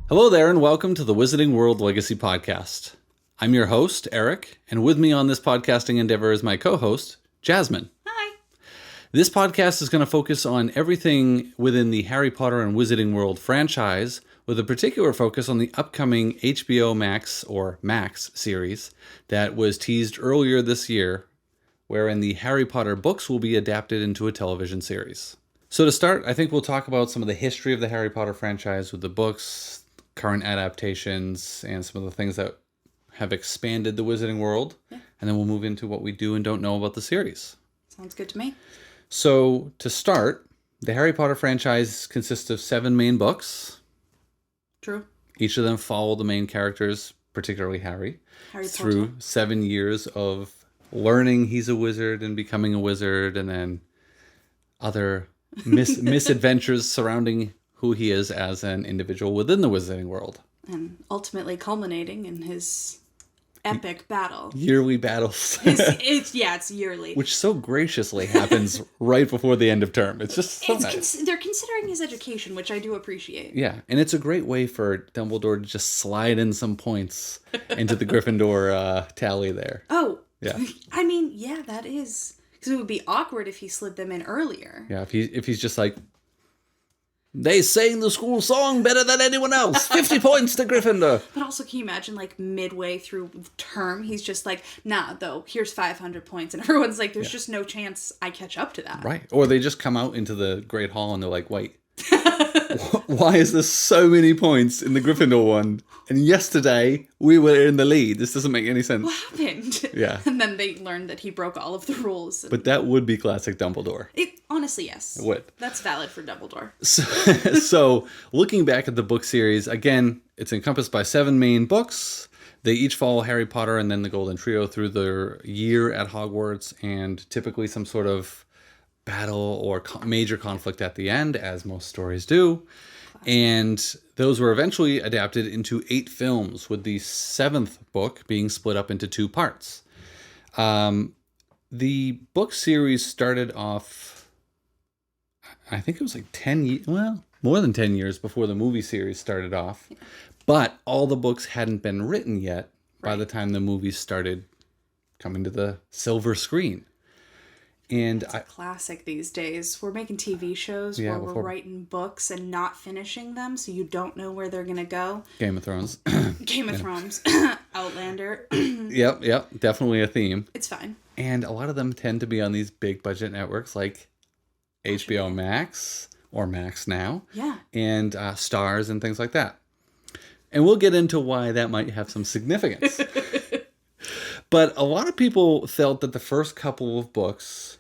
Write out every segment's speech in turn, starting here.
Hello there, and welcome to the Wizarding World Legacy Podcast. I'm your host, Eric, and with me on this podcasting endeavor is my co-host, Jasmine. Hi. This podcast is going to focus on everything within the Harry Potter and Wizarding World franchise, with a particular focus on the upcoming HBO Max, or Max, series that was teased earlier this year, wherein the Harry Potter books will be adapted into a television series. So to start, I think we'll talk about some of the history of the Harry Potter franchise with the books, current adaptations, and some of the things that have expanded the Wizarding World. Yeah. And then we'll move into what we do and don't know about the series. Sounds good to me. So to start, the Harry Potter franchise consists of 7 main books. True. Each of them follow the main characters, particularly Harry through 7 years of learning he's a wizard and becoming a wizard, and then other misadventures surrounding who he is as an individual within the Wizarding World. And ultimately culminating in his epic battle. Yearly battles. It's yearly. Which so graciously happens right before the end of term. It's just so nice. They're considering his education, which I do appreciate. Yeah, and it's a great way for Dumbledore to just slide in some points into the Gryffindor tally there. Oh. Yeah. I mean, yeah, that is. Because it would be awkward if he slid them in earlier. Yeah, if he's just like, they sang the school song better than anyone else. 50 points to Gryffindor. But also, can you imagine, like, midway through the term, he's just like, nah, though, here's 500 points. And everyone's like, there's just no chance I catch up to that. Right. Or they just come out into the Great Hall and they're like, wait, why is there so many points in the Gryffindor one? And yesterday, we were in the lead. This doesn't make any sense. What happened? Yeah. And then they learned that he broke all of the rules. But that would be classic Dumbledore. Honestly, yes. It would. That's valid for Dumbledore. So, looking back at the book series, again, it's encompassed by 7 main books. They each follow Harry Potter and then the Golden Trio through their year at Hogwarts, and typically some sort of battle or major conflict at the end, as most stories do. And those were eventually adapted into 8 films, with the 7th book being split up into 2 parts. The book series started off, I think it was like 10 years, well, more than 10 years before the movie series started off. Yeah. But all the books hadn't been written yet by the time the movies started coming to the silver screen. And it's a classic these days. We're making TV shows where we're writing books and not finishing them, so you don't know where they're going to go. Game of Thrones. Game of Thrones. Outlander. Yep. Definitely a theme. It's fine. And a lot of them tend to be on these big budget networks like HBO Max or Max Now. Yeah. And Starz and things like that. And we'll get into why that might have some significance. But a lot of people felt that the first couple of books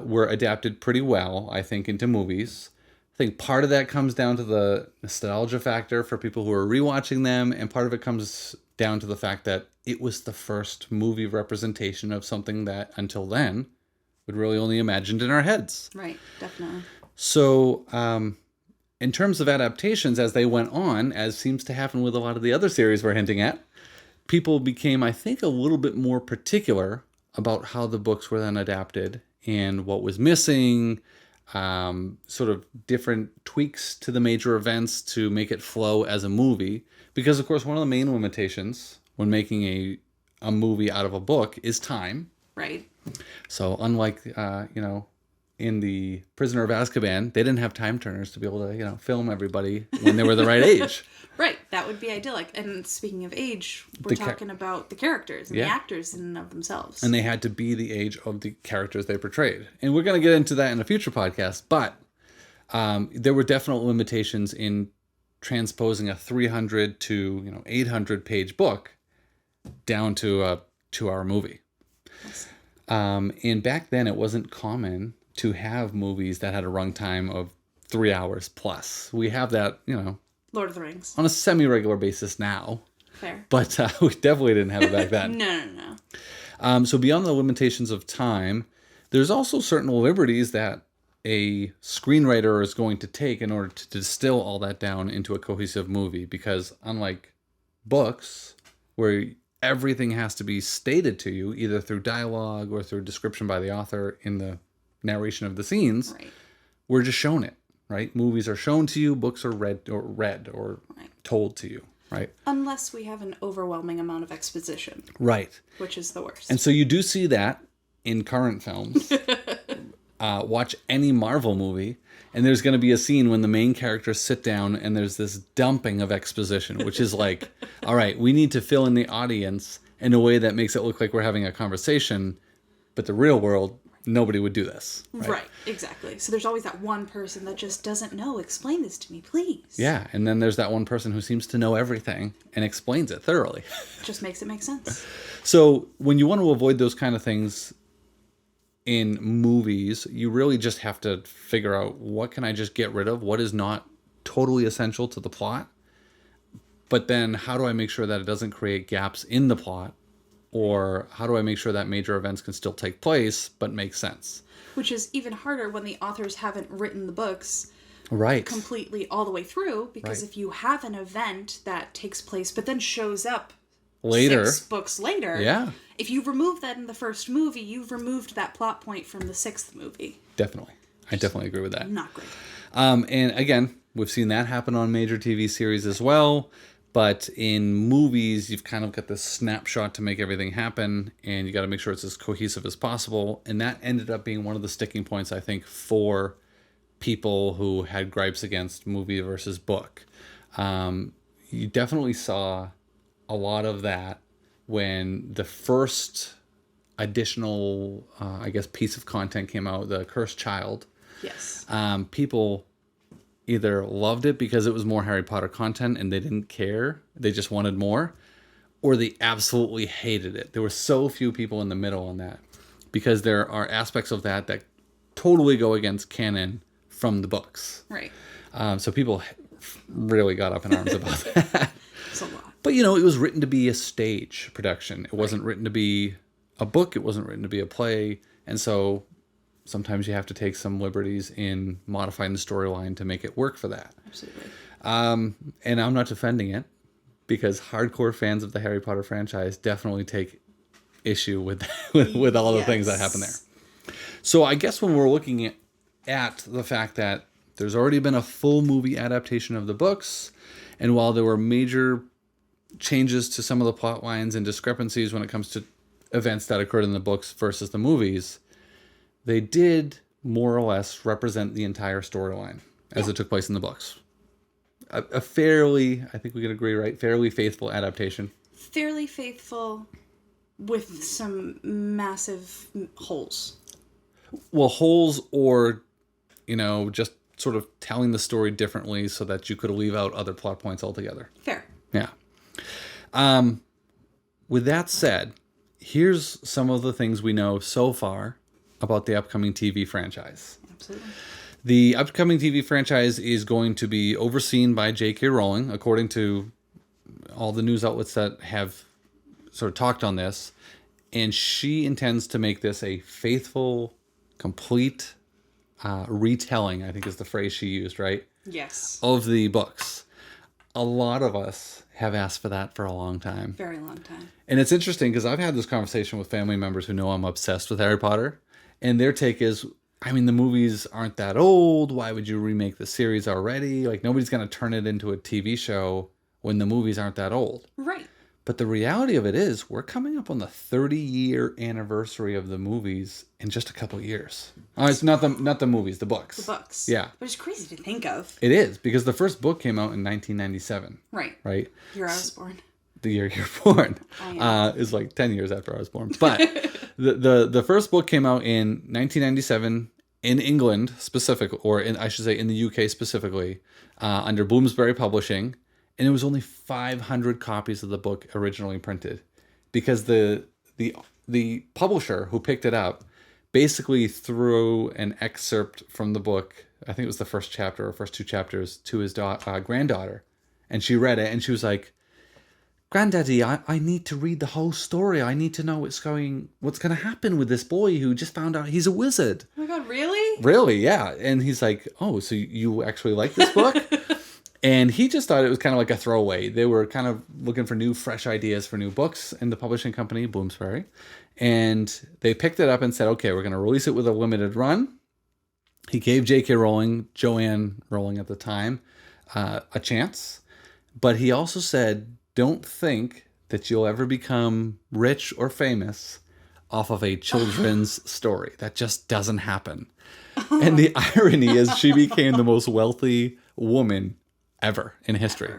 were adapted pretty well, I think, into movies. I think part of that comes down to the nostalgia factor for people who are rewatching them, and part of it comes down to the fact that it was the first movie representation of something that, until then, we'd really only imagined in our heads. Right, definitely. So, in terms of adaptations, as they went on, as seems to happen with a lot of the other series we're hinting at, people became, I think, a little bit more particular about how the books were then adapted and what was missing, sort of different tweaks to the major events to make it flow as a movie. Because, of course, one of the main limitations when making a movie out of a book is time. Right. So unlike, in the Prisoner of Azkaban, they didn't have time turners to be able to, film everybody when they were the right age. Right, that would be idyllic. And speaking of age, we're talking about the characters and the actors in and of themselves. And they had to be the age of the characters they portrayed. And we're going to get into that in a future podcast. But there were definite limitations in transposing a 300 to 800 page book down to a 2-hour movie. Yes. And back then, it wasn't common to have movies that had a runtime of 3 hours plus. We have that, Lord of the Rings. on a semi-regular basis now. Fair. But we definitely didn't have it back then. No. So beyond the limitations of time, there's also certain liberties that a screenwriter is going to take in order to distill all that down into a cohesive movie. Because unlike books, where everything has to be stated to you, either through dialogue or through description by the author in the narration of the scenes, we're just shown it. right? Movies are shown to you, books are read or Right. told to you, right? Unless we have an overwhelming amount of exposition, Right. which is the worst. And so you do see that in current films. Watch any Marvel movie, and there's going to be a scene when the main characters sit down and there's this dumping of exposition, which is like, all right, we need to fill in the audience in a way that makes it look like we're having a conversation, but the real world, nobody would do this. Right, exactly. So there's always that one person that just doesn't know. Explain this to me, please. Yeah, and then there's that one person who seems to know everything and explains it thoroughly. Just makes it make sense. So when you want to avoid those kind of things in movies, you really just have to figure out what can I just get rid of, what is not totally essential to the plot, but then how do I make sure that it doesn't create gaps in the plot, or how do I make sure that major events can still take place but make sense? Which is even harder when the authors haven't written the books Right. completely all the way through, because Right. if you have an event that takes place but then shows up Later. 6 books later, Yeah. if you remove that in the first movie, you've removed that plot point from the 6th movie. Definitely. I definitely agree with that. Not great. And again, we've seen that happen on major TV series as well. But in movies, you've kind of got this snapshot to make everything happen, and you got to make sure it's as cohesive as possible. And that ended up being one of the sticking points, I think, for people who had gripes against movie versus book. You definitely saw a lot of that when the first additional, I guess, piece of content came out, The Cursed Child. Yes. People either loved it because it was more Harry Potter content and they didn't care, they just wanted more, or they absolutely hated it. There were so few people in the middle on that, because there are aspects of that that totally go against canon from the books. Right. So people really got up in arms about that. It's a lot. But, you know, it was written to be a stage production. It wasn't written to be a book. It wasn't written to be a play. And so sometimes you have to take some liberties in modifying the storyline to make it work for that. Absolutely. And I'm not defending it, because hardcore fans of the Harry Potter franchise definitely take issue with with all the things that happen there. So I guess when we're looking at the fact that there's already been a full movie adaptation of the books, and while there were major changes to some of the plot lines and discrepancies when it comes to events that occurred in the books versus the movies, they did more or less represent the entire storyline as it took place in the books. A fairly, I think we could agree, right? Fairly faithful adaptation. Fairly faithful with some massive holes. Well, holes, or, you know, just sort of telling the story differently so that you could leave out other plot points altogether. Fair. Yeah. With that said, here's some of the things we know so far about the upcoming TV franchise. Absolutely. The upcoming TV franchise is going to be overseen by J.K. Rowling, according to all the news outlets that have sort of talked on this. And she intends to make this a faithful, complete retelling, I think is the phrase she used, right? Yes. Of the books. A lot of us have asked for that for a long time. Very long time. And it's interesting because I've had this conversation with family members who know I'm obsessed with Harry Potter. And their take is, I mean, the movies aren't that old. Why would you remake the series already? Like, nobody's going to turn it into a TV show when the movies aren't that old. Right. But the reality of it is, we're coming up on the 30-year anniversary of the movies in just a couple of years. It's not the movies, the books. The books. Yeah. But it's crazy to think of. It is, because the first book came out in 1997. Right. Right? Year I was born. The year you're born is like 10 years after I was born. But the first book came out in 1997 in England specifically, or I should say in the UK specifically, under Bloomsbury Publishing. And it was only 500 copies of the book originally printed, because the publisher who picked it up basically threw an excerpt from the book, I think it was the first chapter or first 2 chapters, to his granddaughter. And she read it and she was like, "Granddaddy, I need to read the whole story. I need to know what's going to happen with this boy who just found out he's a wizard." Oh my God, really? Really, yeah. And he's like, "Oh, so you actually like this book?" And he just thought it was kind of like a throwaway. They were kind of looking for new, fresh ideas for new books in the publishing company, Bloomsbury. And they picked it up and said, okay, we're going to release it with a limited run. He gave J.K. Rowling, Joanne Rowling at the time, a chance, but he also said, don't think that you'll ever become rich or famous off of a children's story. That just doesn't happen. And the irony is she became the most wealthy woman ever in history.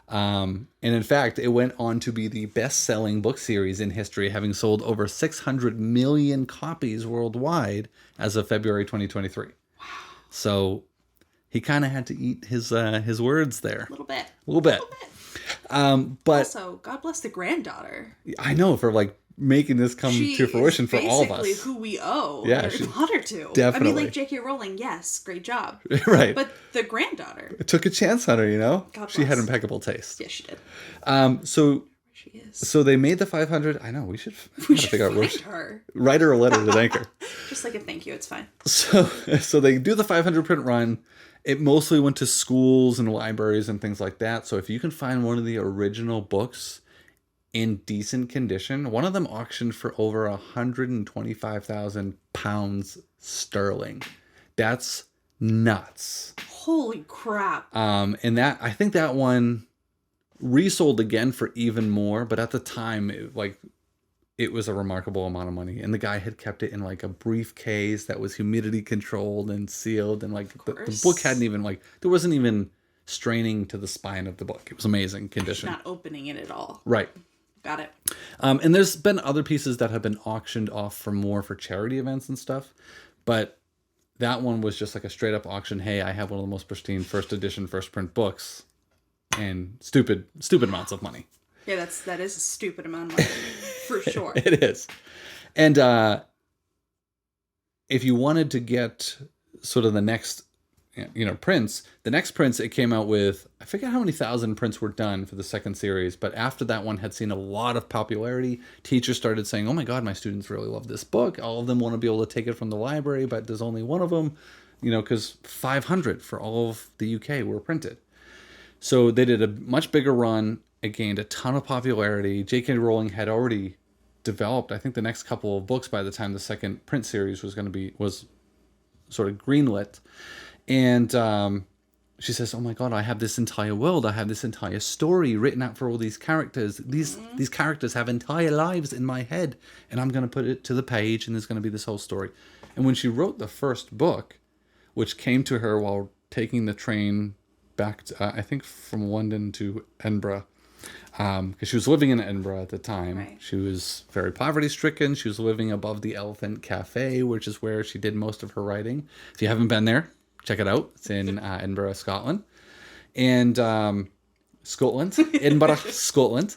And in fact, it went on to be the best-selling book series in history, having sold over 600 million copies worldwide as of February 2023. Wow. So he kind of had to eat his words there. A little bit. But also, God bless the granddaughter. I know, for like making this come to fruition for all of us. Basically who we owe Yeah, Harry Potter to. Definitely. I mean, like J.K. Rowling, yes, great job. Right. But the granddaughter. It took a chance on her, you know? God She had bless. impeccable taste. Yes, she did. So She is. so they made the 500. I know, we should figure out where Find her. write her a letter to thank her. Just like a thank you, it's fine. So they do the 500 print run. It mostly went to schools and libraries and things like that. So if you can find one of the original books in decent condition, one of them auctioned for over 125,000 pounds sterling. That's nuts. Holy crap. And that, I think that one resold again for even more, but at the time, it was a remarkable amount of money. And the guy had kept it in like a briefcase that was humidity controlled and sealed, and like the book hadn't even, like, there wasn't even straining to the spine of the book. It was amazing condition. Not opening it at all. Right. Got it. And there's been other pieces that have been auctioned off for charity events and stuff, but that one was just like a straight up auction. Hey, I have one of the most pristine first edition, first print books, and stupid amounts of money. Yeah, that is a stupid amount of money, for sure. It is. And if you wanted to get sort of the next, prints, it came out with, I forget how many thousand prints were done for the second series, but after that one had seen a lot of popularity, teachers started saying, oh my God, my students really love this book. All of them want to be able to take it from the library, but there's only one of them, because 500 for all of the UK were printed. So they did a much bigger run. It gained a ton of popularity. J.K. Rowling had already developed, I think, the next couple of books by the time the second print series was sort of greenlit. And she says, oh my God, I have this entire world. I have this entire story written out for all these characters. These characters have entire lives in my head, and I'm going to put it to the page, and there's going to be this whole story. And when she wrote the first book, which came to her while taking the train back to, I think, from London to Edinburgh, because she was living in Edinburgh at the time. Right. She was very poverty-stricken. She was living above the Elephant Cafe, which is where she did most of her writing. If you haven't been there, check it out. It's in Edinburgh, Scotland. And Edinburgh, Scotland.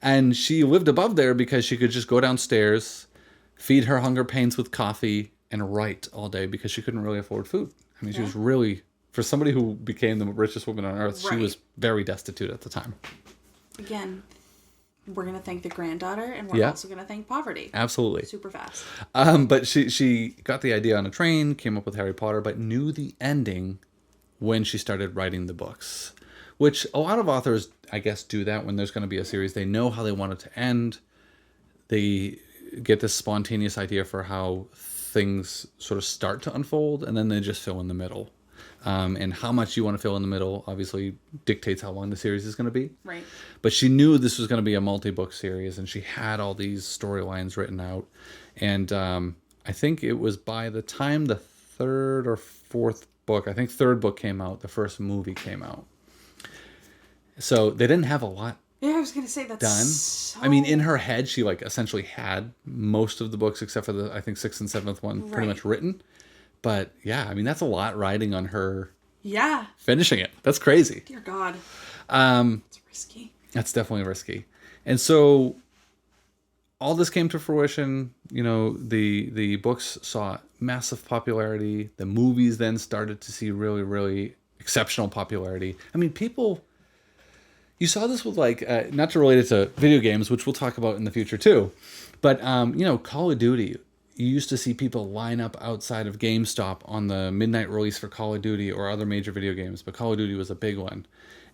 And she lived above there because she could just go downstairs, feed her hunger pains with coffee, and write all day because she couldn't really afford food. I mean, she was really, for somebody who became the richest woman on earth, she was very destitute at the time. Again, we're going to thank the granddaughter, and we're also going to thank poverty. Absolutely. Super fast. But she got the idea on a train, came up with Harry Potter, but knew the ending when she started writing the books, which a lot of authors, I guess, do that when there's going to be a series. They know how they want it to end. They get this spontaneous idea for how things sort of start to unfold, and then they just fill in the middle. And how much you want to fill in the middle obviously dictates how long the series is going to be. Right. But she knew this was going to be a multi-book series, and she had all these storylines written out. And I think it was by the time the third or fourth book, I think third book came out, the first movie came out. So they didn't have a lot Yeah, I was going to say that's done. so... I mean, in her head, she essentially had most of the books except for the, I think, sixth and seventh one pretty much written. But yeah, I mean, that's a lot riding on her finishing it. That's crazy. Dear God. It's risky. That's definitely risky. And so all this came to fruition. The books saw massive popularity. The movies then started to see really, really exceptional popularity. I mean, people... You saw this with, not to relate it to video games, which we'll talk about in the future too, but, Call of Duty, you used to see people line up outside of GameStop on the midnight release for Call of Duty or other major video games, but Call of Duty was a big one.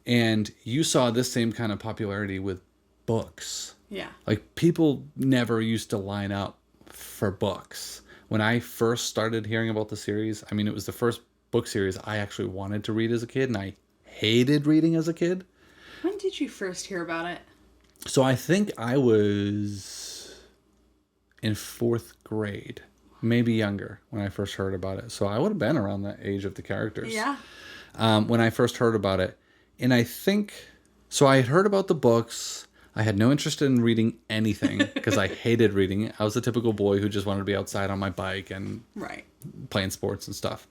And you saw this same kind of popularity with books. Yeah. Like, people never used to line up for books. when I first started hearing about the series, I mean, it was the first book series I actually wanted to read as a kid, and I hated reading as a kid. When did you first hear about it? So I think I was in 4th grade, maybe younger, when I first heard about it. So I would have been around the age of the characters. Yeah. When I first heard about it. And I think, so I had heard about the books. I had no interest in reading anything because I hated reading. I was a typical boy who just wanted to be outside on my bike and Right. playing sports and stuff.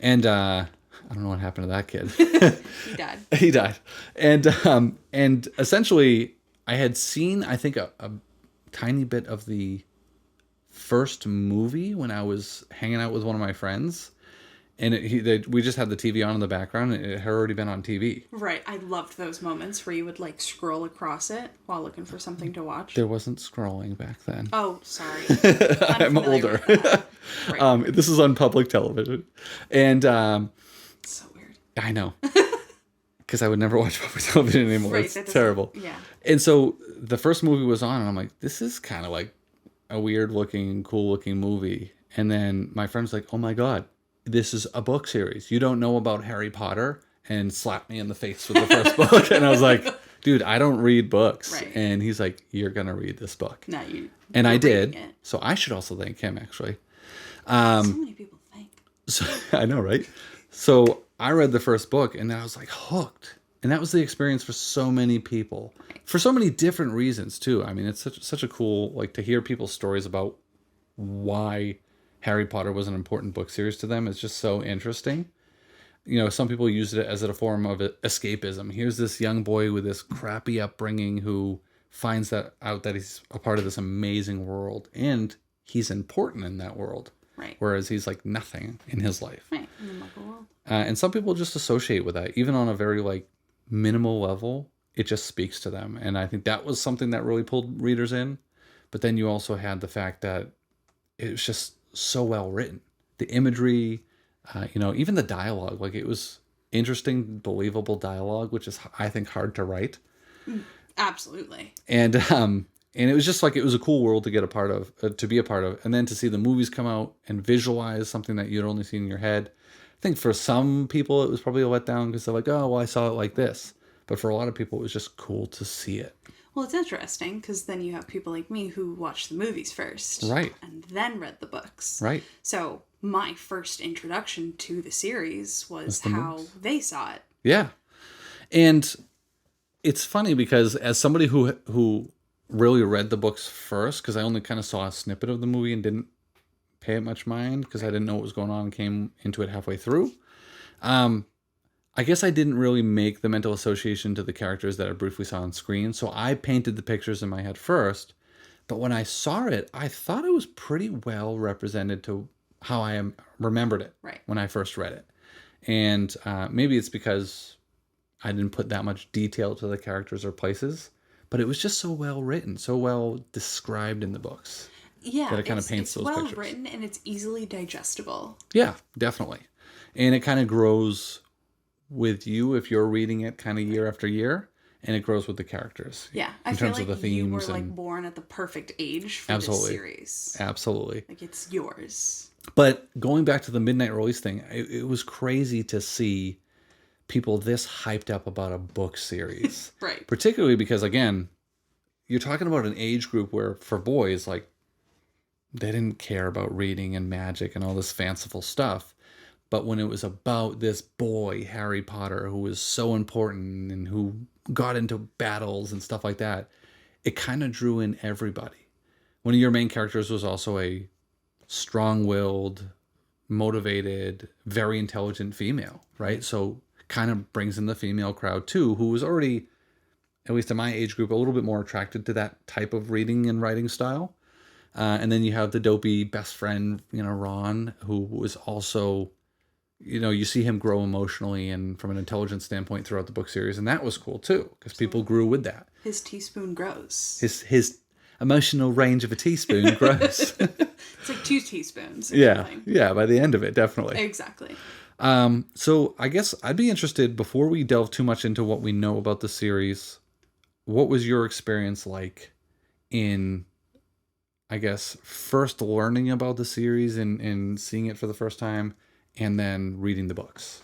And I don't know what happened to that kid. He died. He died. And essentially, I had seen, I think, a tiny bit of the first movie when I was hanging out with one of my friends. And we just had the TV on in the background, and it had already been on TV. Right. I loved those moments where you would like scroll across it while looking for something to watch. There wasn't scrolling back then. Oh, sorry. I'm older. Right. This is on public television. And So weird. I know. Because I would never watch public television anymore. Right, It's terrible. Yeah. And so the first movie was on, and I'm like, this is kind of like a weird looking, cool looking movie. And then my friend's like, oh my God, this is a book series. You don't know about Harry Potter? And slapped me in the face with the first book. And I was like, dude, I don't read books. Right. And he's like, you're going to read this book. No, you. And I you're did. reading it. So I should also thank him, actually. So many people think. So I know, right? So I read the first book, and then I was like hooked. And that was the experience for so many people, for so many different reasons too. I mean, it's such a cool, like, to hear people's stories about why Harry Potter was an important book series to them is just so interesting. You know, some people use it as a form of escapism. Here's this young boy with this crappy upbringing who finds out that he's a part of this amazing world, and he's important in that world. Right. Whereas he's like nothing in his life. Right. In the Muggle world. And some people just associate with that, even on a very like minimal level. It just speaks to them. And I think that was something that really pulled readers in. But then you also had the fact that it was just so well written. The imagery, even the dialogue, like it was interesting, believable dialogue, which is, I think, hard to write. Absolutely. And it was just like, it was a cool world to get a part of, to be a part of. And then to see the movies come out and visualize something that you'd only seen in your head. I think for some people, it was probably a letdown because they're like, oh, well, I saw it like this. But for a lot of people, it was just cool to see it. Well, it's interesting because then you have people like me who watched the movies first. Right. And then read the books. Right. So my first introduction to the series was how they saw it. Yeah. And it's funny because as somebody who really read the books first, because I only kind of saw a snippet of the movie and didn't pay it much mind because I didn't know what was going on and came into it halfway through. I guess I didn't really make the mental association to the characters that I briefly saw on screen. So I painted the pictures in my head first. But when I saw it, I thought it was pretty well represented to how I remembered it when I first read it. And maybe it's because I didn't put that much detail to the characters or places. But it was just so well written, so well described in the books. Yeah, that it kind of paints those pictures. It's well written and it's easily digestible. Yeah, definitely. And it kind of grows with you if you're reading it kind of year after year, and it grows with the characters. Yeah, I feel like you were like born at the perfect age for this series. Absolutely. Like it's yours. But going back to the midnight release thing, it was crazy to see people this hyped up about a book series. Right. Particularly because, again, you're talking about an age group where for boys, like, they didn't care about reading and magic and all this fanciful stuff. But when it was about this boy, Harry Potter, who was so important and who got into battles and stuff like that, it kind of drew in everybody. One of your main characters was also a strong-willed, motivated, very intelligent female, right? So kind of brings in the female crowd too, who was already, at least in my age group, a little bit more attracted to that type of reading and writing style. And then you have the dopey best friend, Ron, who was also, you see him grow emotionally and from an intelligence standpoint throughout the book series. And that was cool too, because people grew with that. His teaspoon grows. His emotional range of a teaspoon grows. It's like 2 teaspoons. Yeah, by the end of it, definitely. Exactly. So I guess I'd be interested, before we delve too much into what we know about the series, what was your experience like in I guess, first learning about the series and seeing it for the first time, and then reading the books?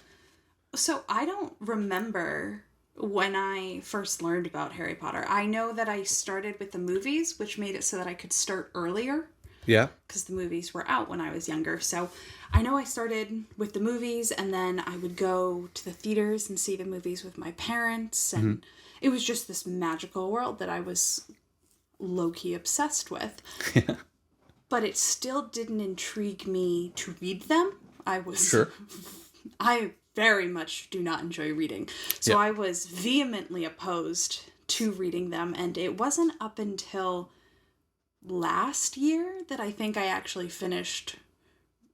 So I don't remember when I first learned about Harry Potter. I know that I started with the movies, which made it so that I could start earlier Yeah. because the movies were out when I was younger. So I know I started with the movies, and then I would go to the theaters and see the movies with my parents. And it was just this magical world that I was low-key obsessed with. But it still didn't intrigue me to read them. Sure. I very much do not enjoy reading. So Yeah. I was vehemently opposed to reading them. And it wasn't up until last year that I think I actually finished,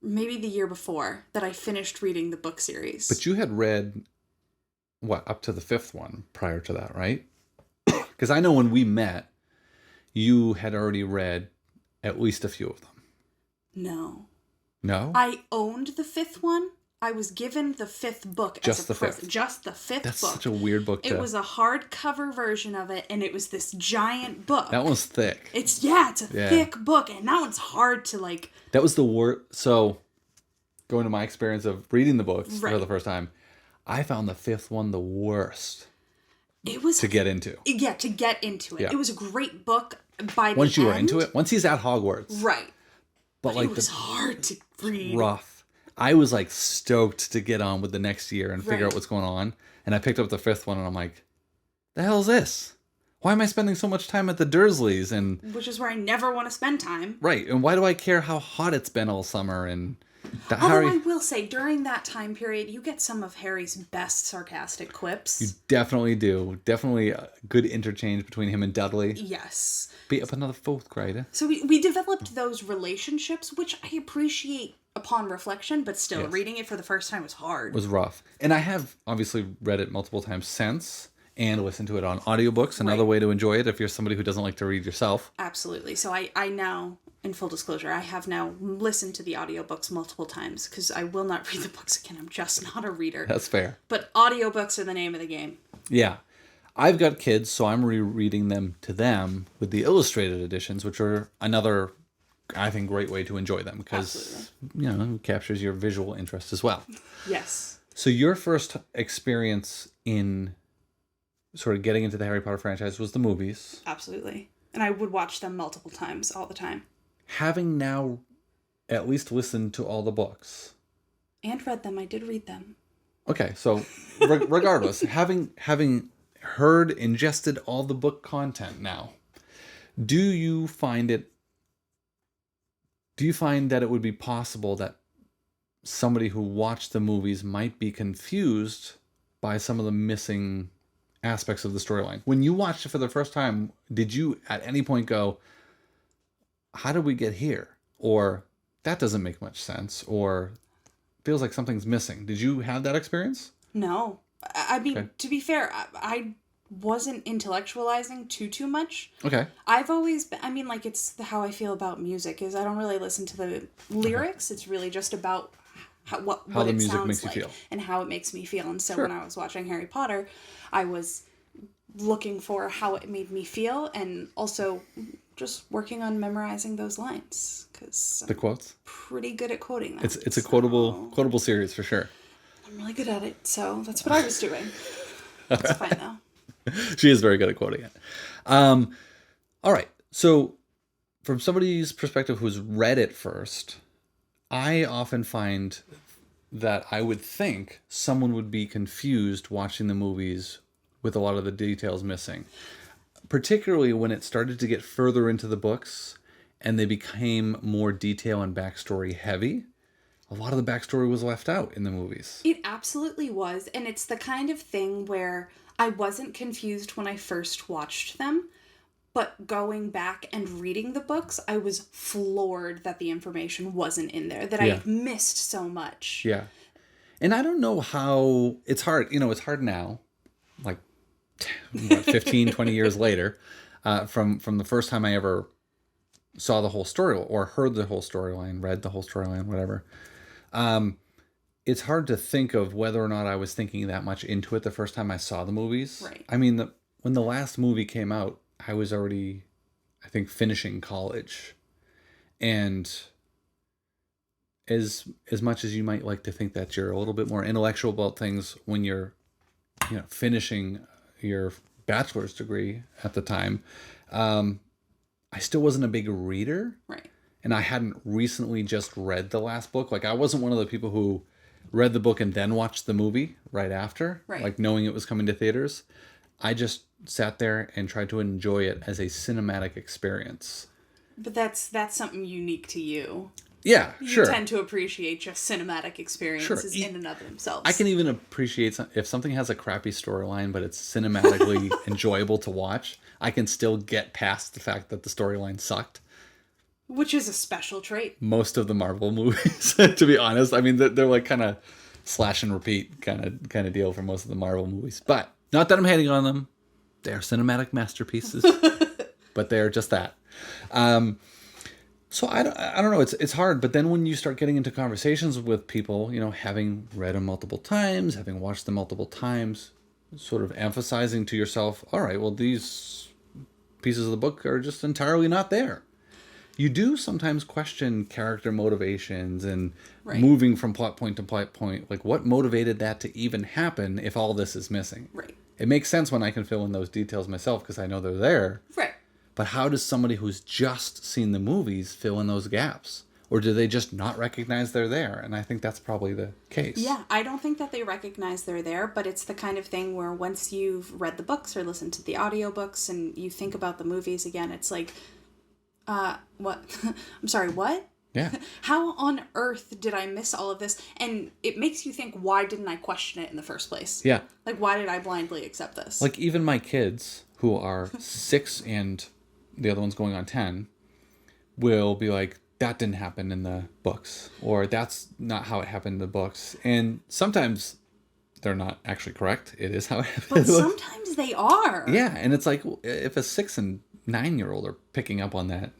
maybe the year before, that I finished reading the book series. But you had read, what, up to the fifth one prior to that, right? Because I know when we met, you had already read at least a few of them. No. No? I owned the fifth one. I was given the fifth book Just as a the present. fifth. Just the fifth That's book. such a weird book to... It was a hardcover version of it, and it was this giant book. That one's thick. It's a thick book, and that one's hard to like. That was the worst. So, going to my experience of reading the books for Right. the first time, I found the fifth one the worst It was to get into. Yeah, to get into it. Yeah. It was a great book by the Once you were end. into it, once he's at Hogwarts. Right. But like It was hard to read. rough. I was like stoked to get on with the next year and figure Right. out what's going on. And I picked up the fifth one and I'm like, the hell is this? Why am I spending so much time at the Dursleys? And Which is where I never want to spend time. right. And why do I care how hot it's been all summer? And the Although Harry, I will say, during that time period, you get some of Harry's best sarcastic quips. you definitely do. Definitely a good interchange between him and Dudley. Yes. Beat up another fourth grader. So we developed those relationships, which I appreciate upon reflection, but still, Yes. reading it for the first time was hard. Was rough. And I have obviously read it multiple times since and listened to it on audiobooks. Another way to enjoy it if you're somebody who doesn't like to read yourself. Absolutely. So I now, in full disclosure, I have now listened to the audiobooks multiple times because I will not read the books again. I'm just not a reader. That's fair. But audiobooks are the name of the game. Yeah. I've got kids, so I'm rereading them to them with the illustrated editions, which are another, I think, great way to enjoy them because, you know, it captures your visual interest as well. Yes. So your first experience in sort of getting into the Harry Potter franchise was the movies. Absolutely. And I would watch them multiple times all the time. Having now at least listened to all the books. And read them. I did read them. Okay, so regardless, having heard, ingested all the book content now, do you find that it would be possible that somebody who watched the movies might be confused by some of the missing aspects of the storyline? When you watched it for the first time, did you at any point go, how did we get here? Or that doesn't make much sense, or feels like something's missing? Did you have that experience? No. I mean, Okay. to be fair, I wasn't intellectualizing too much. Okay. I've always been, I mean, like, it's how I feel about music is I don't really listen to the lyrics. It's really just about what the it music sounds makes you like feel. and how it makes me feel. And so Sure. when I was watching Harry Potter, I was looking for how it made me feel and also just working on memorizing those lines because The I'm quotes? pretty good at quoting them. It's a quotable series for sure. I'm really good at it, so that's what I was doing. It's fine though. She is very good at quoting it. All right. So from somebody's perspective who's read it first, I often find that I would think someone would be confused watching the movies with a lot of the details missing, particularly when it started to get further into the books and they became more detail and backstory heavy. A lot of the backstory was left out in the movies. It absolutely was, and it's the kind of thing where I wasn't confused when I first watched them, but going back and reading the books, I was floored that the information wasn't in there, that I had missed so much. Yeah. And I don't know how it's hard. You know, it's hard now, like 15, 20 years later, from the first time I ever saw the whole story or heard the whole storyline, read the whole storyline, whatever. It's hard to think of whether or not I was thinking that much into it the first time I saw the movies. Right. I mean, when the last movie came out, I was already, I think, finishing college. And as much as you might like to think that you're a little bit more intellectual about things when you're, finishing your bachelor's degree at the time, I still wasn't a big reader. Right. And I hadn't recently just read the last book. Like, I wasn't one of the people who read the book and then watched the movie right after, Right. like knowing it was coming to theaters. I just sat there and tried to enjoy it as a cinematic experience. But that's something unique to you. Yeah, You tend to appreciate just cinematic experiences in and of themselves. I can even appreciate if something has a crappy storyline, but it's cinematically enjoyable to watch. I can still get past the fact that the storyline sucked. Which is a special trait. Most of the Marvel movies, to be honest. I mean, they're like kind of slash and repeat kind of deal for most of the Marvel movies. But not that I'm hating on them. They're cinematic masterpieces. But they're just that. So I don't know. It's hard. But then when you start getting into conversations with people, having read them multiple times, having watched them multiple times, sort of emphasizing to yourself, all right, well, these pieces of the book are just entirely not there. You do sometimes question character motivations and moving from plot point to plot point. Like, what motivated that to even happen if all this is missing? Right. It makes sense when I can fill in those details myself because I know they're there. Right. But how does somebody who's just seen the movies fill in those gaps? Or do they just not recognize they're there? And I think that's probably the case. Yeah, I don't think that they recognize they're there, but it's the kind of thing where once you've read the books or listened to the audiobooks and you think about the movies again, it's like, what? I'm sorry, what? Yeah. How on earth did I miss all of this? And it makes you think, why didn't I question it in the first place? Yeah. Like, why did I blindly accept this? Like, even my kids, who are 6 and the other one's going on 10, will be like, that didn't happen in the books. Or that's not how it happened in the books. And sometimes they're not actually correct. It is how it happened. But sometimes they are. Yeah. And it's like, if a 6 and 9-year-old are picking up on that,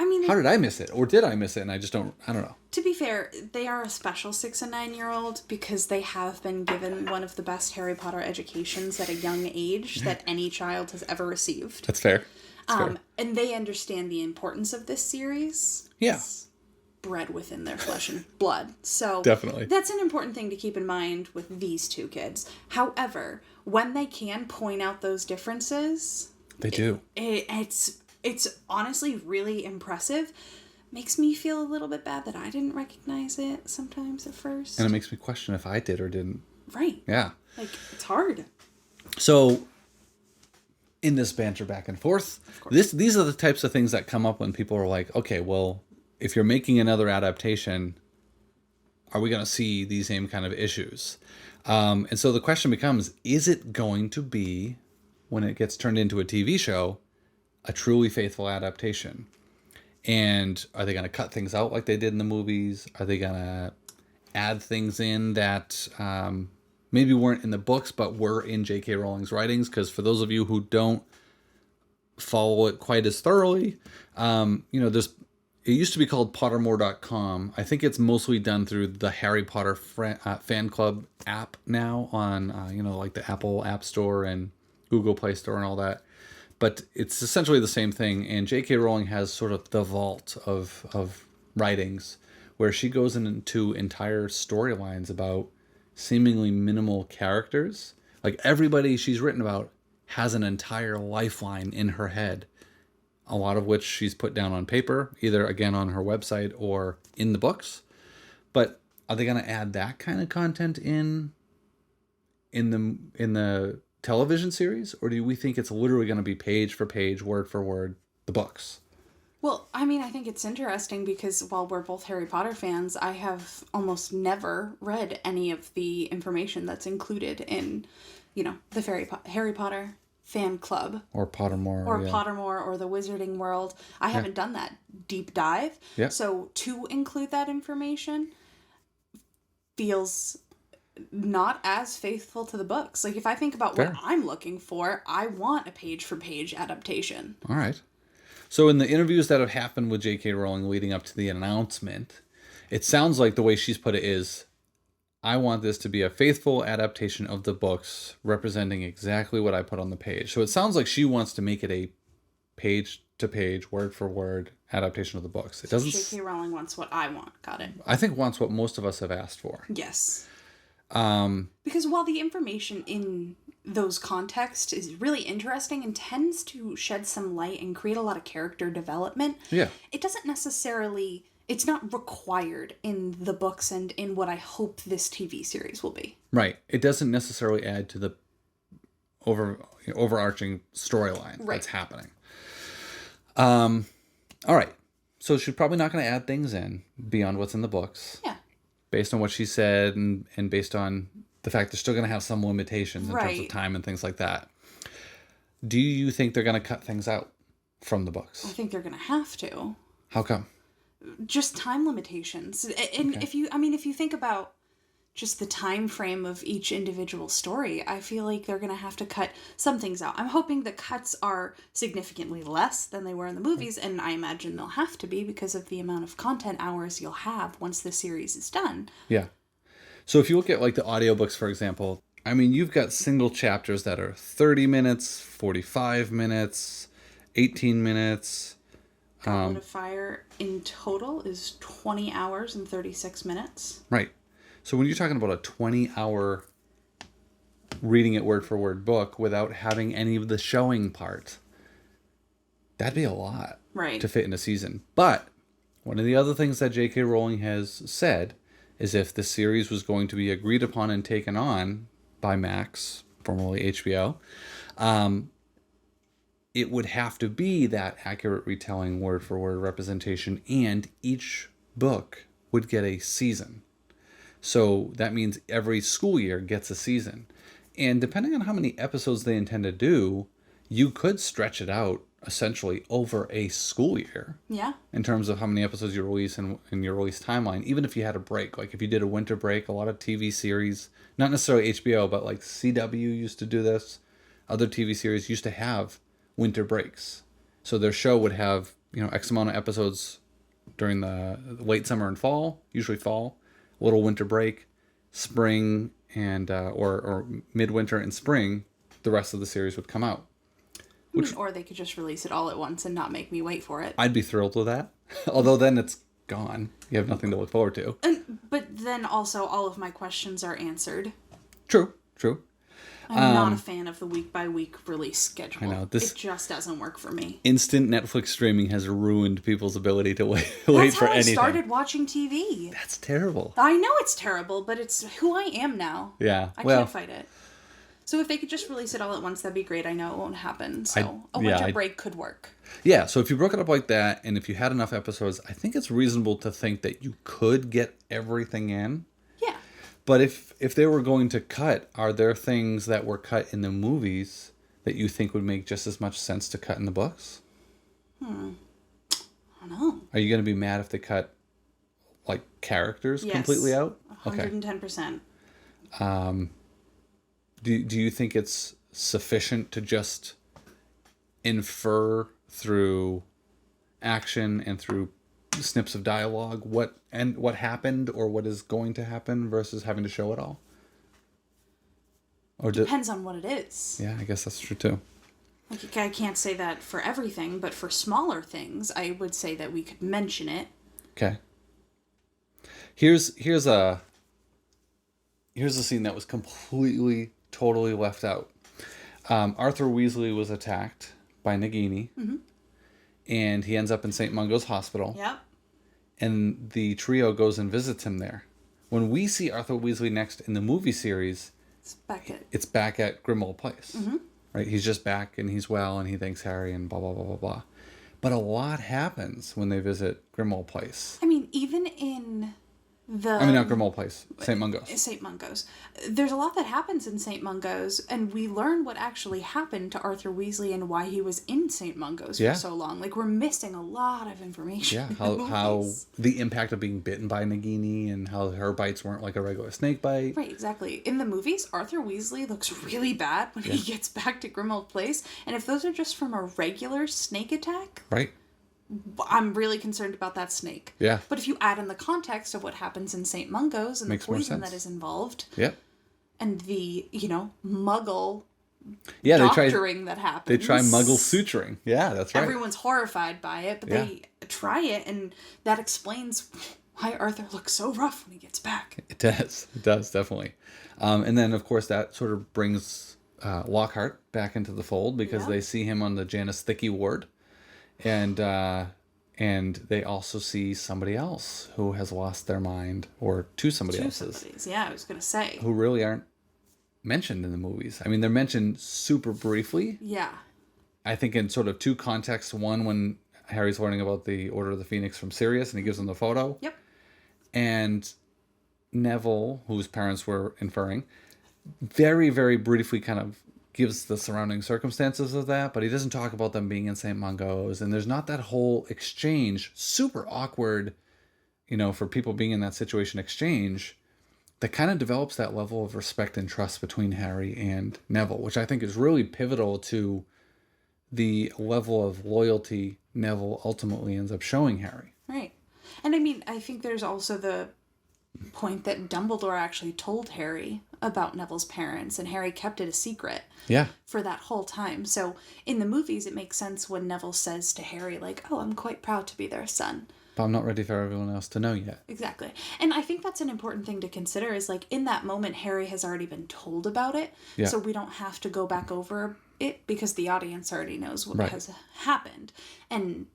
I mean, how did I miss it? Or did I miss it? And I don't know. To be fair, they are a special 6 and 9-year-old because they have been given one of the best Harry Potter educations at a young age that any child has ever received. That's fair. And they understand the importance of this series. Yeah. It's bred within their flesh and blood. So Definitely. That's an important thing to keep in mind with these two kids. However, when they can point out those differences, they do. It's honestly really impressive. Makes me feel a little bit bad that I didn't recognize it sometimes at first. And it makes me question if I did or didn't. Right. Yeah. Like, it's hard. So, in this banter back and forth, these are the types of things that come up when people are like, okay, well, if you're making another adaptation, are we going to see these same kind of issues? And so the question becomes, is it going to be, when it gets turned into a TV show, a truly faithful adaptation? And are they going to cut things out like they did in the movies? Are they going to add things in that maybe weren't in the books but were in J.K. Rowling's writings? Because for those of you who don't follow it quite as thoroughly, it used to be called Pottermore.com. I think it's mostly done through the Harry Potter fan club app now on like the Apple App Store and Google Play Store and all that. But it's essentially the same thing. And J.K. Rowling has sort of the vault of writings where she goes into entire storylines about seemingly minimal characters. Like, everybody she's written about has an entire lifeline in her head, a lot of which she's put down on paper, either again on her website or in the books. But are they going to add that kind of content in the television series, or do we think it's literally going to be page for page, word for word, the books? Well, I mean, I think it's interesting because while we're both Harry Potter fans, I have almost never read any of the information that's included in, the Harry Potter fan club. Or Pottermore. Or Pottermore or the Wizarding World. I haven't done that deep dive. Yeah. So to include that information feels not as faithful to the books. Like, if I think about what I'm looking for, I want a page-for-page adaptation. All right. So in the interviews that have happened with J.K. Rowling leading up to the announcement, it sounds like the way she's put it is, I want this to be a faithful adaptation of the books representing exactly what I put on the page. So it sounds like she wants to make it a page to page, word for word adaptation of the books. It doesn't. J.K. Rowling wants what I want. Got it. I think wants what most of us have asked for. Yes. Because while the information in those contexts is really interesting and tends to shed some light and create a lot of character development, Yeah. it doesn't necessarily, it's not required in the books and in what I hope this TV series will be. Right. It doesn't necessarily add to the overarching storyline that's happening. All right. So she's probably not going to add things in beyond what's in the books. Yeah. Based on what she said and based on the fact they're still going to have some limitations in terms of time and things like that. Do you think they're going to cut things out from the books? I think they're going to have to. How come? Just time limitations. And if you think about just the time frame of each individual story, I feel like they're going to have to cut some things out. I'm hoping the cuts are significantly less than they were in the movies, and I imagine they'll have to be because of the amount of content hours you'll have once the series is done. Yeah. So if you look at like the audiobooks, for example, I mean, you've got single chapters that are 30 minutes, 45 minutes, 18 minutes. Goblet of Fire in total is 20 hours and 36 minutes. Right. So when you're talking about a 20-hour reading it word for word book without having any of the showing part, that'd be a lot to fit in a season. But one of the other things that J.K. Rowling has said is if the series was going to be agreed upon and taken on by Max, formerly HBO, it would have to be that accurate retelling, word for word representation, and each book would get a season. So that means every school year gets a season. And depending on how many episodes they intend to do, you could stretch it out essentially over a school year. Yeah. In terms of how many episodes you release in your release timeline, even if you had a break. Like if you did a winter break, a lot of TV series, not necessarily HBO, but like CW used to do this. Other TV series used to have winter breaks. So their show would have, X amount of episodes during the late summer and fall, usually fall. A little winter break, spring and or midwinter and spring, the rest of the series would come out. Or they could just release it all at once and not make me wait for it. I'd be thrilled with that. Although then it's gone. You have nothing to look forward to. But then also all of my questions are answered. True. I'm not a fan of the week-by-week release schedule. I know. It just doesn't work for me. Instant Netflix streaming has ruined people's ability to wait for anything. That's how I started watching TV. That's terrible. I know it's terrible, but it's who I am now. Yeah. I can't fight it. So if they could just release it all at once, that'd be great. I know it won't happen. So a winter break could work. Yeah, so if you broke it up like that, and if you had enough episodes, I think it's reasonable to think that you could get everything in. Yeah. But if they were going to cut, are there things that were cut in the movies that you think would make just as much sense to cut in the books? I don't know. Are you going to be mad if they cut, like, characters completely out? 110%. Do you think it's sufficient to just infer through action and through snips of dialogue what happened or what is going to happen versus having to show it all? Or depends on what it is. Yeah, I guess that's true too. Like, I can't say that for everything, but for smaller things, I would say that we could mention it. Okay. Here's a scene that was completely, totally left out. Arthur Weasley was attacked by Nagini, and he ends up in St. Mungo's Hospital. Yep. And the trio goes and visits him there. When we see Arthur Weasley next in the movie series, it's back at Grimmauld Place. Right? He's just back and he's well and he thanks Harry and blah, blah, blah, blah, blah. But a lot happens when they visit Grimmauld Place. I mean, even in not Grimmauld Place. St. Mungo's. St. Mungo's. There's a lot that happens in St. Mungo's, and we learn what actually happened to Arthur Weasley and why he was in St. Mungo's for so long. Like, we're missing a lot of information. Yeah, how the impact of being bitten by Nagini and how her bites weren't like a regular snake bite. Right, exactly. In the movies, Arthur Weasley looks really bad when he gets back to Grimmauld Place, and if those are just from a regular snake attack... Right. I'm really concerned about that snake. Yeah. But if you add in the context of what happens in St. Mungo's and the poison that is involved. Yep. And the, Muggle Yeah, doctoring that happens. They try Muggle suturing. Yeah, that's right. Everyone's horrified by it, but they try it, and that explains why Arthur looks so rough when he gets back. It does, definitely. And then, of course, that sort of brings Lockhart back into the fold because they see him on the Janus Thicky ward. And they also see somebody else who has lost their mind, or two else's. Yeah, I was going to say. Who really aren't mentioned in the movies. I mean, they're mentioned super briefly. Yeah. I think in sort of two contexts. One, when Harry's learning about the Order of the Phoenix from Sirius and he gives him the photo. Yep. And Neville, whose parents were inferring, very, very briefly kind of gives the surrounding circumstances of that, but he doesn't talk about them being in St. Mungo's, and there's not that whole exchange, super awkward, for people being in that situation exchange, that kind of develops that level of respect and trust between Harry and Neville, which I think is really pivotal to the level of loyalty Neville ultimately ends up showing Harry. Right. And I mean, I think there's also the point that Dumbledore actually told Harry about Neville's parents, and Harry kept it a secret for that whole time. So in the movies, it makes sense when Neville says to Harry, like, oh, I'm quite proud to be their son. But I'm not ready for everyone else to know yet. Exactly. And I think that's an important thing to consider is, like, in that moment, Harry has already been told about it. Yeah. So we don't have to go back over it because the audience already knows what has happened. And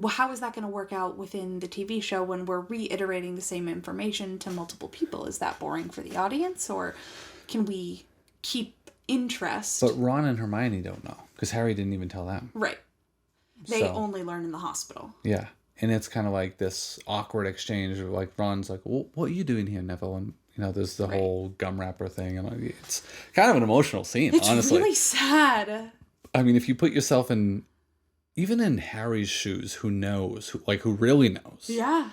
how is that going to work out within the TV show when we're reiterating the same information to multiple people? Is that boring for the audience, or can we keep interest? But Ron and Hermione don't know because Harry didn't even tell them. Right. They only learn in the hospital. Yeah. And it's kind of like this awkward exchange of, like, Ron's like, well, what are you doing here, Neville? And, there's the whole gum wrapper thing. And it's kind of an emotional scene, honestly. It's really sad. I mean, if you put yourself in, even in Harry's shoes, who knows? Who really knows? Yeah.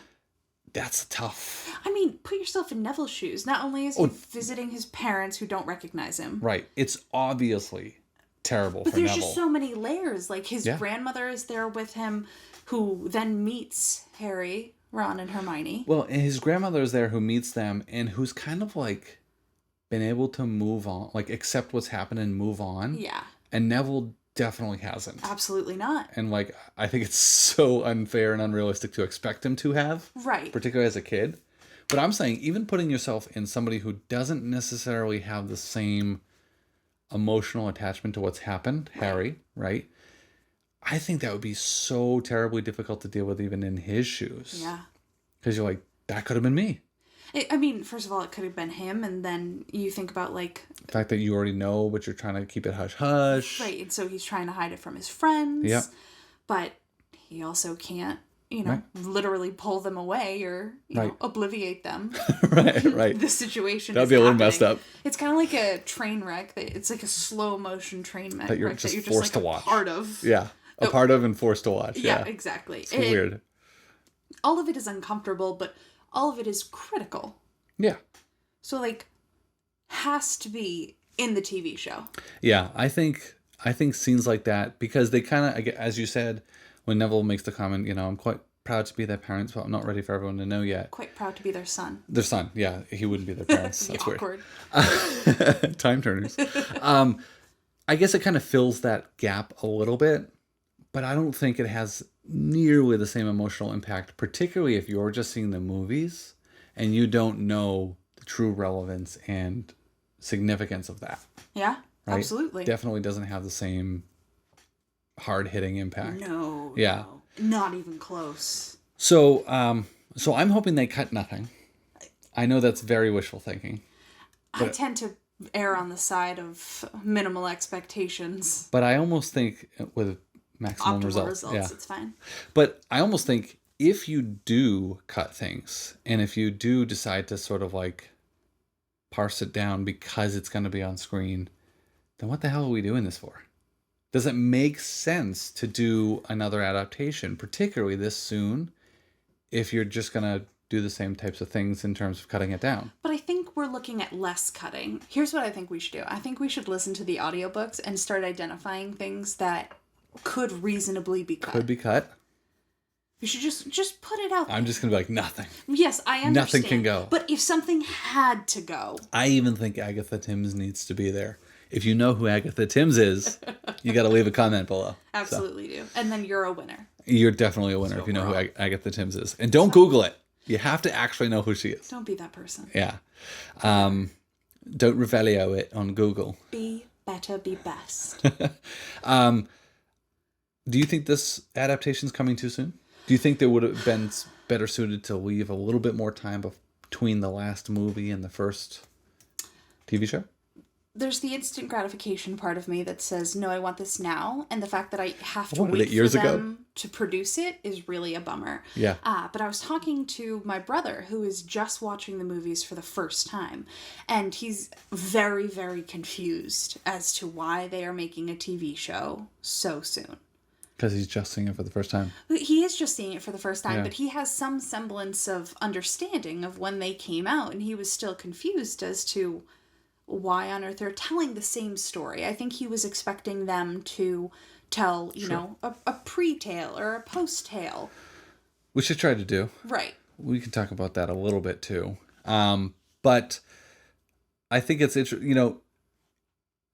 That's tough. I mean, put yourself in Neville's shoes. Not only is he visiting his parents who don't recognize him. Right. It's obviously terrible for Neville. But there's just so many layers. Like, his grandmother is there with him, who then meets Harry, Ron, and Hermione. Well, and his grandmother is there who meets them and who's kind of, like, been able to move on, like, accept what's happened and move on. Yeah. And Neville definitely hasn't. Absolutely not. And, like, I think it's so unfair and unrealistic to expect him to have. Right. Particularly as a kid. But I'm saying, even putting yourself in somebody who doesn't necessarily have the same emotional attachment to what's happened, Harry, right? I think that would be so terribly difficult to deal with even in his shoes. Yeah. Because you're like, that could have been me. I mean, first of all, it could have been him, and then you think about, like, the fact that you already know, but you're trying to keep it hush-hush. Right, and so he's trying to hide it from his friends. Yep. But he also can't, literally pull them away or, obliviate them. Right. The situation That'd be a little messed up. It's kind of like a train wreck. It's like a slow-motion train wreck that you're just forced to watch. Part of. Yeah. A part of and forced to watch. Yeah, exactly. It's weird. All of it is uncomfortable, but all of it is critical. Yeah. So, like, has to be in the TV show. Yeah, I think scenes like that, because they kind of, as you said, when Neville makes the comment, I'm quite proud to be their parents, but I'm not ready for everyone to know yet. Quite proud to be their son. Their son, yeah. He wouldn't be their parents. That's awkward. Weird. Time turners. I guess it kind of fills that gap a little bit, but I don't think it has nearly the same emotional impact, particularly if you're just seeing the movies and you don't know the true relevance and significance of that. Yeah, right? Absolutely. Definitely doesn't have the same hard-hitting impact. No. Yeah. No, not even close. So I'm hoping they cut nothing. I know that's very wishful thinking. I tend to err on the side of minimal expectations. But I almost think with maximum optimal results, it's fine. But I almost think if you do cut things, and if you do decide to sort of like parse it down because it's going to be on screen, then what the hell are we doing this for? Does it make sense to do another adaptation, particularly this soon, if you're just going to do the same types of things in terms of cutting it down? But I think we're looking at less cutting. Here's what I think we should do. I think we should listen to the audiobooks and start identifying things that could reasonably be cut. Could be cut. You should just put it out there. I'm just going to be like, nothing. Yes, I understand. Nothing can go. But if something had to go. I even think Agatha Timms needs to be there. If you know who Agatha Timms is, you got to leave a comment below. Absolutely do. And then you're a winner. You're definitely a winner if you know who Agatha Timms is. And don't Google it. You have to actually know who she is. Don't be that person. Yeah. Don't Revelio it on Google. Be better, be best. Do you think this adaptation's coming too soon? Do you think they would have been better suited to leave a little bit more time between the last movie and the first TV show? There's the instant gratification part of me that says, no, I want this now. And the fact that I have to wanted wait it years for ago. them to produce it is really a bummer. Yeah. But I was talking to my brother, who is just watching the movies for the first time. And he's very, very confused as to why they are making a TV show so soon. Because he's just seeing it for the first time. He is just seeing it for the first time, Yeah. but he has some semblance of understanding of when they came out. And he was still confused as to why on earth they're telling the same story. I think he was expecting them to tell, you know, a pre-tale or a post-tale. Which they tried to do. Right. We can talk about that a little bit too. But I think it's interesting, you know,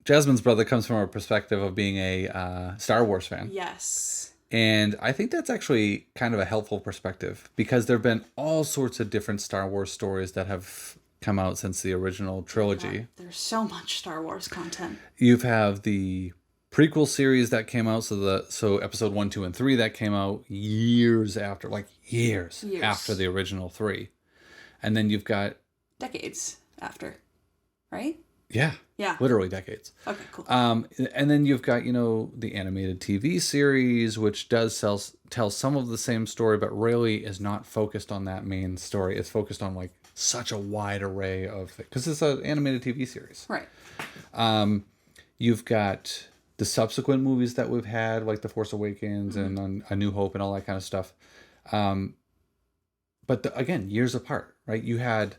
Jasmine's brother comes from a perspective of being a Star Wars fan. Yes. And I think that's actually kind of a helpful perspective because there have been all sorts of different Star Wars stories that have come out since the original trilogy. There's so much Star Wars content. You have the prequel series that came out, so episode 1, 2, and 3 that came out years after, like years after the original 3. And then you've got decades after, right? Yeah. Literally decades. Okay, cool. And then you've got, you know, the animated TV series, which does tell some of the same story, but really is not focused on that main story. It's focused on like such a wide array of things because it's an animated TV series. Right. You've got the subsequent movies that we've had, like The Force Awakens and A New Hope and all that kind of stuff. But again, years apart, right? You had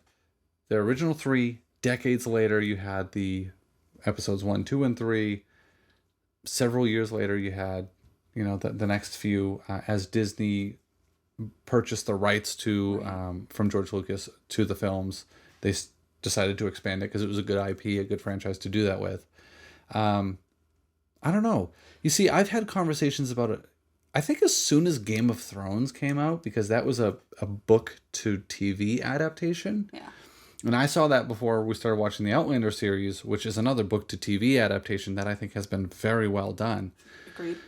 the original 3. Decades later, you had the episodes 1, 2, and 3. Several years later, you had, you know, the next few as Disney purchased the rights to from George Lucas to the films. They decided to expand it because it was a good IP, a good franchise to do that with. I don't know. You see, I've had conversations about it. I think as soon as Game of Thrones came out, because that was a book to TV adaptation. Yeah. And I saw that before we started watching the Outlander series, which is another book to TV adaptation that I think has been very well done. Agreed.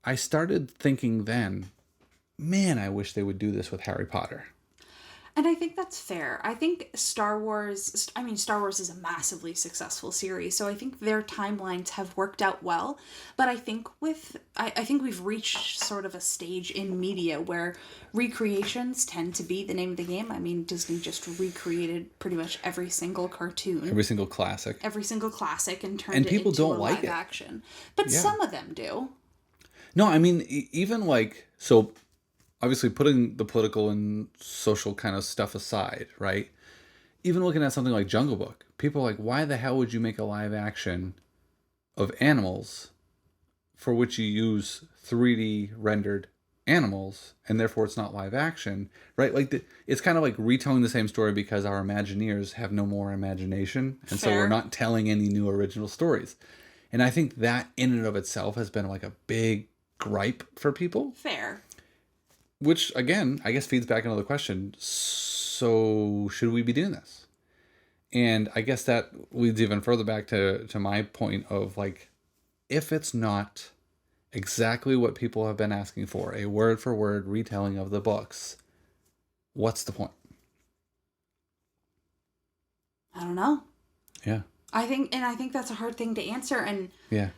I started thinking then, man, I wish they would do this with Harry Potter. And I think that's fair. I think Star Wars is a massively successful series, so I think their timelines have worked out well. But I think I think we've reached sort of a stage in media where recreations tend to be the name of the game. I mean, Disney just recreated pretty much every single cartoon. Every single classic. And turned it people into don't a like live it. action. But Yeah. some of them do. No, I mean, even like, so obviously putting the political and social kind of stuff aside, right? Even looking at something like Jungle Book, people are like, why the hell would you make a live action of animals for which you use 3D rendered animals and therefore it's not live action, right? Like it's kind of like retelling the same story because our Imagineers have no more imagination. And so we're not telling any new original stories. And I think that in and of itself has been like a big gripe for people. Fair. Which, again, I guess feeds back into the question, so should we be doing this? And I guess that leads even further back to my point of, like, if it's not exactly what people have been asking for, a word-for-word retelling of the books, what's the point? I don't know. Yeah. I think that's a hard thing to answer, and Yeah.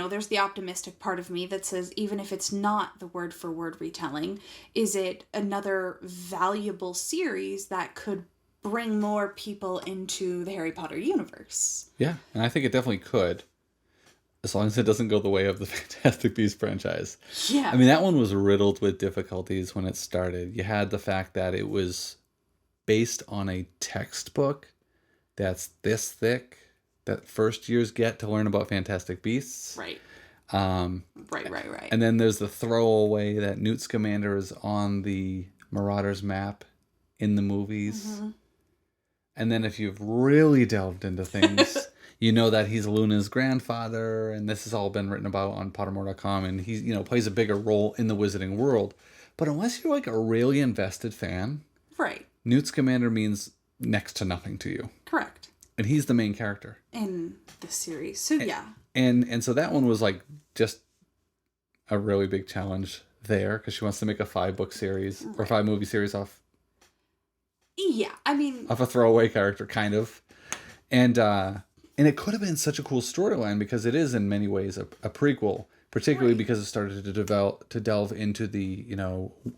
there's the optimistic part of me that says even if it's not the word for word retelling, is it another valuable series that could bring more people into the Harry Potter universe? Yeah, and I think it definitely could, as long as it doesn't go the way of the Fantastic Beasts franchise. Yeah. I mean, that one was riddled with difficulties when it started. You had the fact that it was based on a textbook that's this thick that first years get to learn about Fantastic Beasts. Right. Right. And then there's the throwaway that Newt Scamander is on the Marauders map in the movies. And then if you've really delved into things, you know that he's Luna's grandfather, and this has all been written about on Pottermore.com, and he, plays a bigger role in the Wizarding world. But unless you're like a really invested fan, Right. Newt Scamander means next to nothing to you. Correct. And he's the main character In the series. So, yeah. And so that one was like just a really big challenge there, because she wants to make a 5-book series or 5-movie series off Yeah, I mean... a throwaway character, kind of. And it could have been such a cool storyline, because it is in many ways a prequel, particularly because it started to delve into the,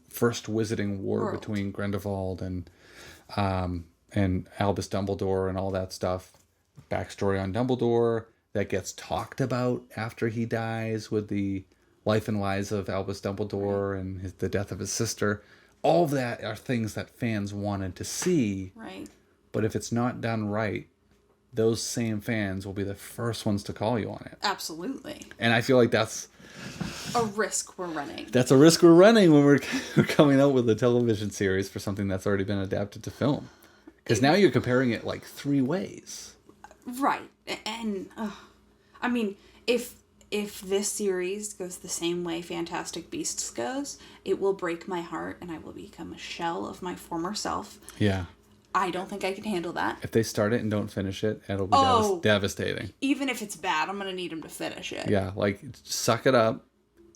first Wizarding War between Grindelwald and Albus Dumbledore and all that stuff. Backstory on Dumbledore that gets talked about after he dies, with the life and lies of Albus Dumbledore and the death of his sister. All of that are things that fans wanted to see. Right. But if it's not done right, those same fans will be the first ones to call you on it. Absolutely. And I feel like that's a risk we're running. That's a risk we're running when we're coming out with a television series for something that's already been adapted to film. Because now you're comparing it like 3 ways. Right. And, I mean, if this series goes the same way Fantastic Beasts goes, it will break my heart and I will become a shell of my former self. Yeah. I don't think I can handle that. If they start it and don't finish it, it'll be devastating. Even if it's bad, I'm going to need them to finish it. Yeah, like, suck it up.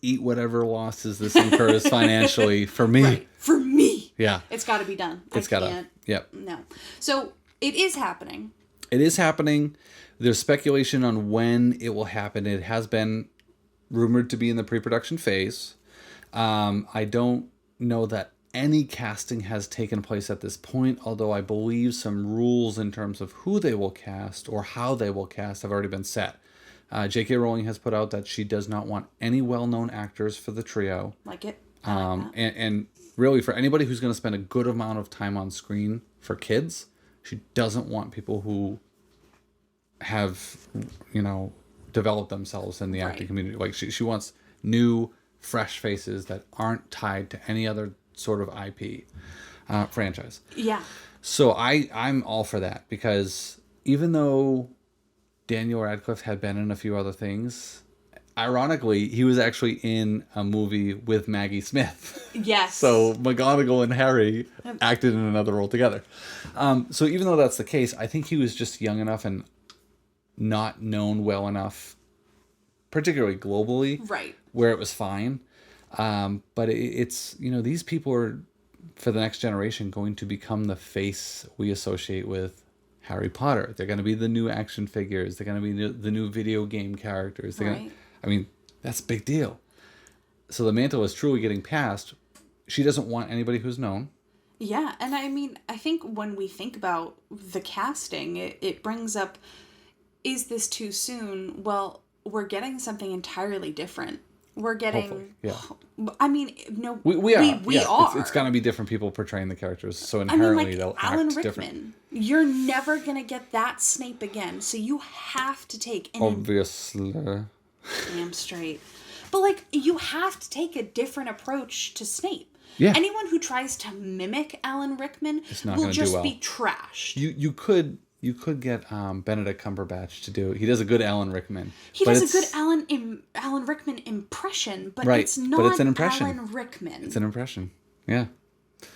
Eat whatever losses this incurs financially for me. Right. For me. Yeah. It's got to be done. It's got to. Yep. No. So, it is happening. It is happening. There's speculation on when it will happen. It has been rumored to be in the pre-production phase. I don't know that any casting has taken place at this point, although I believe some rules in terms of who they will cast or how they will cast have already been set. J.K. Rowling has put out that she does not want any well-known actors for the trio. Like it. And really, for anybody who's going to spend a good amount of time on screen for kids, she doesn't want people who have, developed themselves in the acting community. Like, she wants new, fresh faces that aren't tied to any other sort of IP franchise. Yeah. So I'm all for that, because even though Daniel Radcliffe had been in a few other things, ironically, he was actually in a movie with Maggie Smith. Yes. So McGonagall and Harry acted in another role together. So even though that's the case, I think he was just young enough and not known well enough, particularly globally, right, where it was fine. But it's, these people are, for the next generation, going to become the face we associate with Harry Potter. They're going to be the new action figures. They're going to be the new video game characters. That's a big deal. So the mantle is truly getting passed. She doesn't want anybody who's known. Yeah, and I mean, I think when we think about the casting, it brings up, is this too soon? Well, we're getting something entirely different. We're getting... Hopefully, yeah. I mean, no... We are. We are. It's going to be different people portraying the characters, so inherently they'll Alan act Rickman. different. You're never going to get that Snape again, so you have to take... Obviously. Damn straight. But, you have to take a different approach to Snape. Yeah. Anyone who tries to mimic Alan Rickman will just be trashed. You could get Benedict Cumberbatch to do it. He does a good Alan Rickman. He does a good Alan Rickman impression, but it's not an impression. Alan Rickman. It's an impression. Yeah.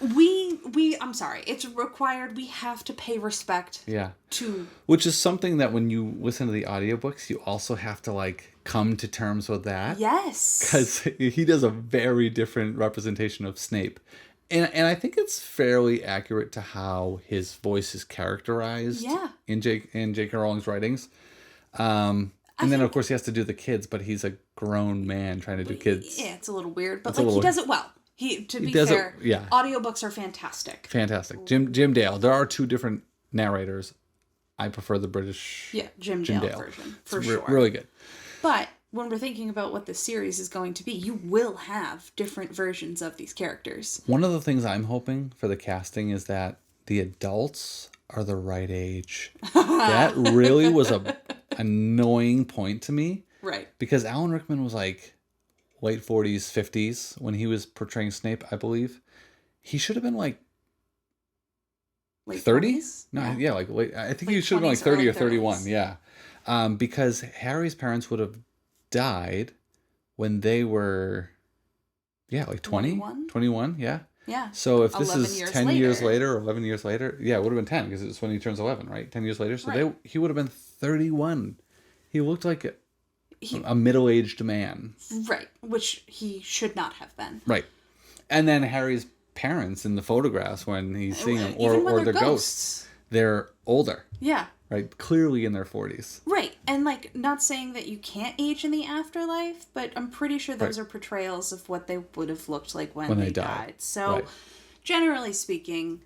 I'm sorry. It's required. We have to pay respect. Yeah. To which is something that when you listen to the audiobooks, you also have to come to terms with that. Yes. Because he does a very different representation of Snape. And I think it's fairly accurate to how his voice is characterized in J.K. Rowling's writings. And then, of course, he has to do the kids, but he's a grown man trying to do kids. Yeah, it's a little weird, but he does it well. To be fair, audiobooks are fantastic. Fantastic. Jim Dale. There are 2 different narrators. I prefer the British Jim Dale version, for sure. Really good. But when we're thinking about what the series is going to be, you will have different versions of these characters. One of the things I'm hoping for the casting is that the adults are the right age. That really was a annoying point to me. Right. Because Alan Rickman was late 40s, 50s when he was portraying Snape, I believe. He should have been late 30? 20s? No, yeah, like late, I think Late he should have been like 20s, 30 or early 31. 30s. Yeah. Because Harry's parents would have died when they were, yeah, like 20, 21? 21. Yeah. Yeah. So if this 11 is years 10 years later. later or 11 years later, yeah, it would have been 10 because it's when he turns 11, right? 10 years later. So Right. he would have been 31. He looked like He, a middle-aged man. right. Which he should not have been. Right. And then Harry's parents in the photographs when he's seeing them, Even when or they're their ghosts, they're older, Yeah. right? Clearly in their 40s. Right. And like, not saying that you can't age in the afterlife, but I'm pretty sure those Right. are portrayals of what they would have looked like when When they they died. died. So, Right. generally speaking,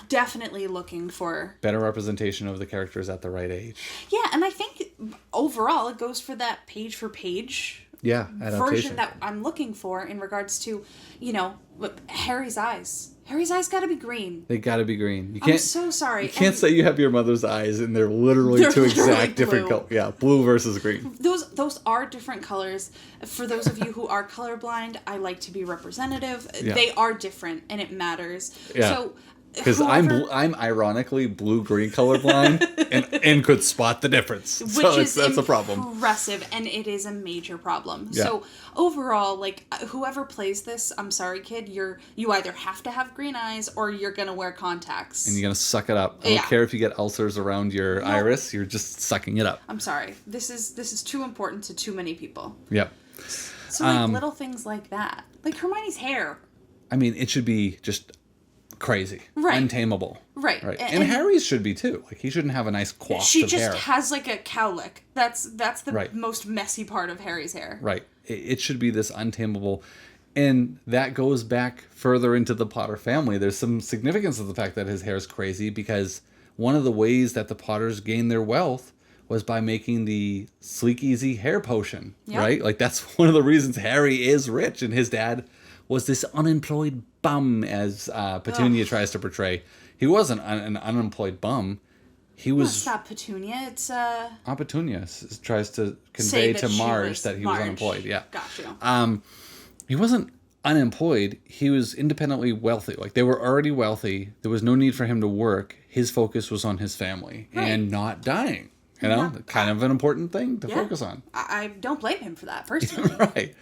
definitely looking for. Better representation of the characters at the right age. Yeah, and I think overall it goes for that page for page Yeah, version adaptation. that I'm looking for in regards to, Harry's eyes. Harry's eyes gotta be green. They gotta be green. You I'm can't. so sorry. You can't And say you have your mother's eyes and they're literally They're two literally exact different blue. colors. Yeah, blue versus green. those are different colors. For those of you who are colorblind, I like to be representative. Yeah. They are different, and it matters. Yeah. So, Because I'm ironically blue-green colorblind and could spot the difference. So that's a problem. Impressive, and it is a major problem. Yeah. So overall, like whoever plays this, I'm sorry, kid, you either have to have green eyes or you're gonna wear contacts. And you're gonna suck it up. I don't Yeah. care if you get ulcers around your iris. You're just sucking it up. I'm sorry. This is too important to too many people. Yep. So like little things like that, like Hermione's hair. I mean, it should be just crazy, Right. untamable. Right. Right. And- And Harry's should be too. Like he shouldn't have a nice coif She of just hair. has like a cowlick. That's the Right. most messy part of Harry's hair. Right. It should be this untamable. And that goes back further into the Potter family. There's some significance of the fact that his hair is crazy because one of the ways that the Potters gained their wealth was by making the Sleek Easy hair potion, Yep. right? Like that's one of the reasons Harry is rich and his dad was this unemployed bum as Petunia tries to portray. He wasn't an unemployed bum. He It's was... not Petunia. It's Petunia tries to say convey that to she Marge was that he was Marge. unemployed. Yeah. Got you. He wasn't unemployed. He was independently wealthy. Like they were already wealthy. There was no need for him to work. His focus was on his family and not dying. You know, kind of an important thing to focus on. I don't blame him for that personally. Right.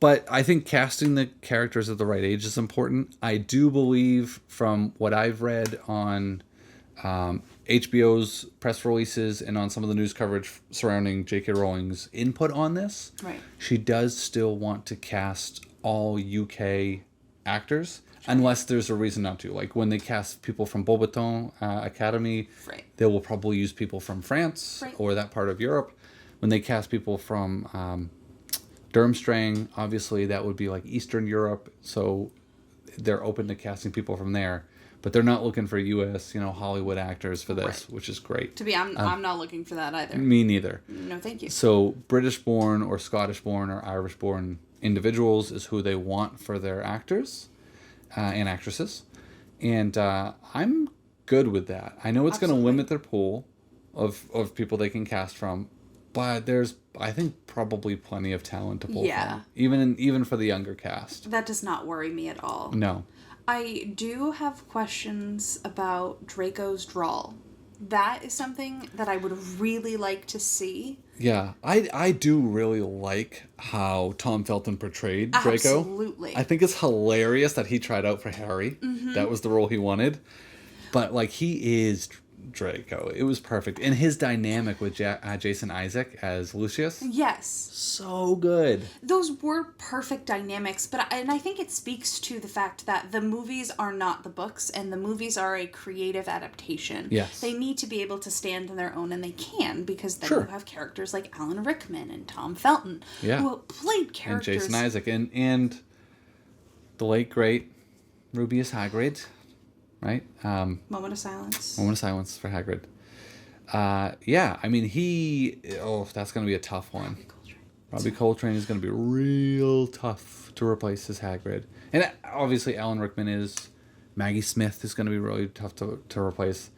But I think casting the characters at the right age is important. I do believe from what I've read on HBO's press releases and on some of the news coverage surrounding J.K. Rowling's input on this, Right. she does still want to cast all UK actors, unless there's a reason not to. Like when they cast people from Beauxbaton Academy, Right. they will probably use people from France Right. or that part of Europe. When they cast people from Durmstrang, obviously that would be like Eastern Europe, so they're open to casting people from there. But they're not looking for U.S., Hollywood actors for this, which is great. I'm not looking for that either. Me neither. No, thank you. So British-born or Scottish-born or Irish-born individuals is who they want for their actors and actresses. And I'm good with that. I know it's going to limit their pool of people they can cast from, but there's, I think, probably plenty of talent to pull Yeah. from, even for the younger cast. That does not worry me at all. No. I do have questions about Draco's drawl. That is something that I would really like to see. Yeah, I do really like how Tom Felton portrayed Draco. Absolutely. I think it's hilarious that he tried out for Harry. Mm-hmm. That was the role he wanted. But, he is Draco. It was perfect. And his dynamic with Jason Isaac as Lucius, Yes. so good. Those were perfect dynamics, and I think it speaks to the fact that the movies are not the books, and the movies are a creative adaptation. Yes. They need to be able to stand on their own, and they can, because then Sure. you have characters like Alan Rickman and Tom Felton, Yeah. who played And characters. Jason Isaac. And the late, great Rubeus Hagrid, right? Moment of silence. Moment of silence for Hagrid. Yeah, I mean, that's going to be a tough one. Robbie Coltrane is going to be real tough to replace as Hagrid. And obviously Alan Rickman is. Maggie Smith is going to be really tough to replace.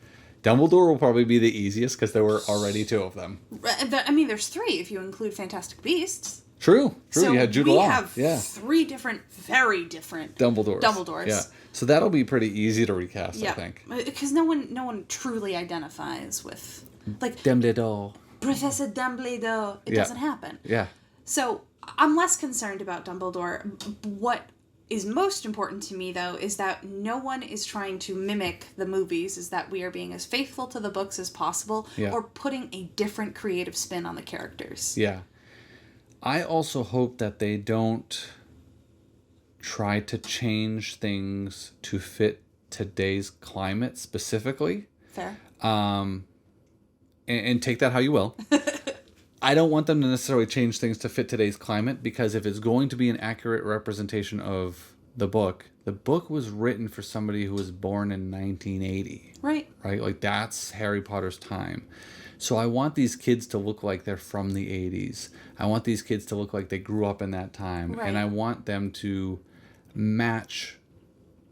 Dumbledore will probably be the easiest because there were already two of them. I mean, there's three if you include Fantastic Beasts. True. So You had Jude we Law. have Yeah. three different, very different Dumbledores. Dumbledores. Yeah. So that'll be pretty easy to recast, I think. Because no one truly identifies with, like, Dumbledore. Professor Dumbledore. It doesn't happen. Yeah. So I'm less concerned about Dumbledore. What is most important to me, though, is that no one is trying to mimic the movies, is that we are being as faithful to the books as possible, or putting a different creative spin on the characters. Yeah. I also hope that they don't try to change things to fit today's climate specifically. Fair. And take that how you will. I don't want them to necessarily change things to fit today's climate, because if it's going to be an accurate representation of the book was written for somebody who was born in 1980. Right. Right? Like, that's Harry Potter's time. So I want these kids to look like they're from the 80s. I want these kids to look like they grew up in that time. Right. And I want them to match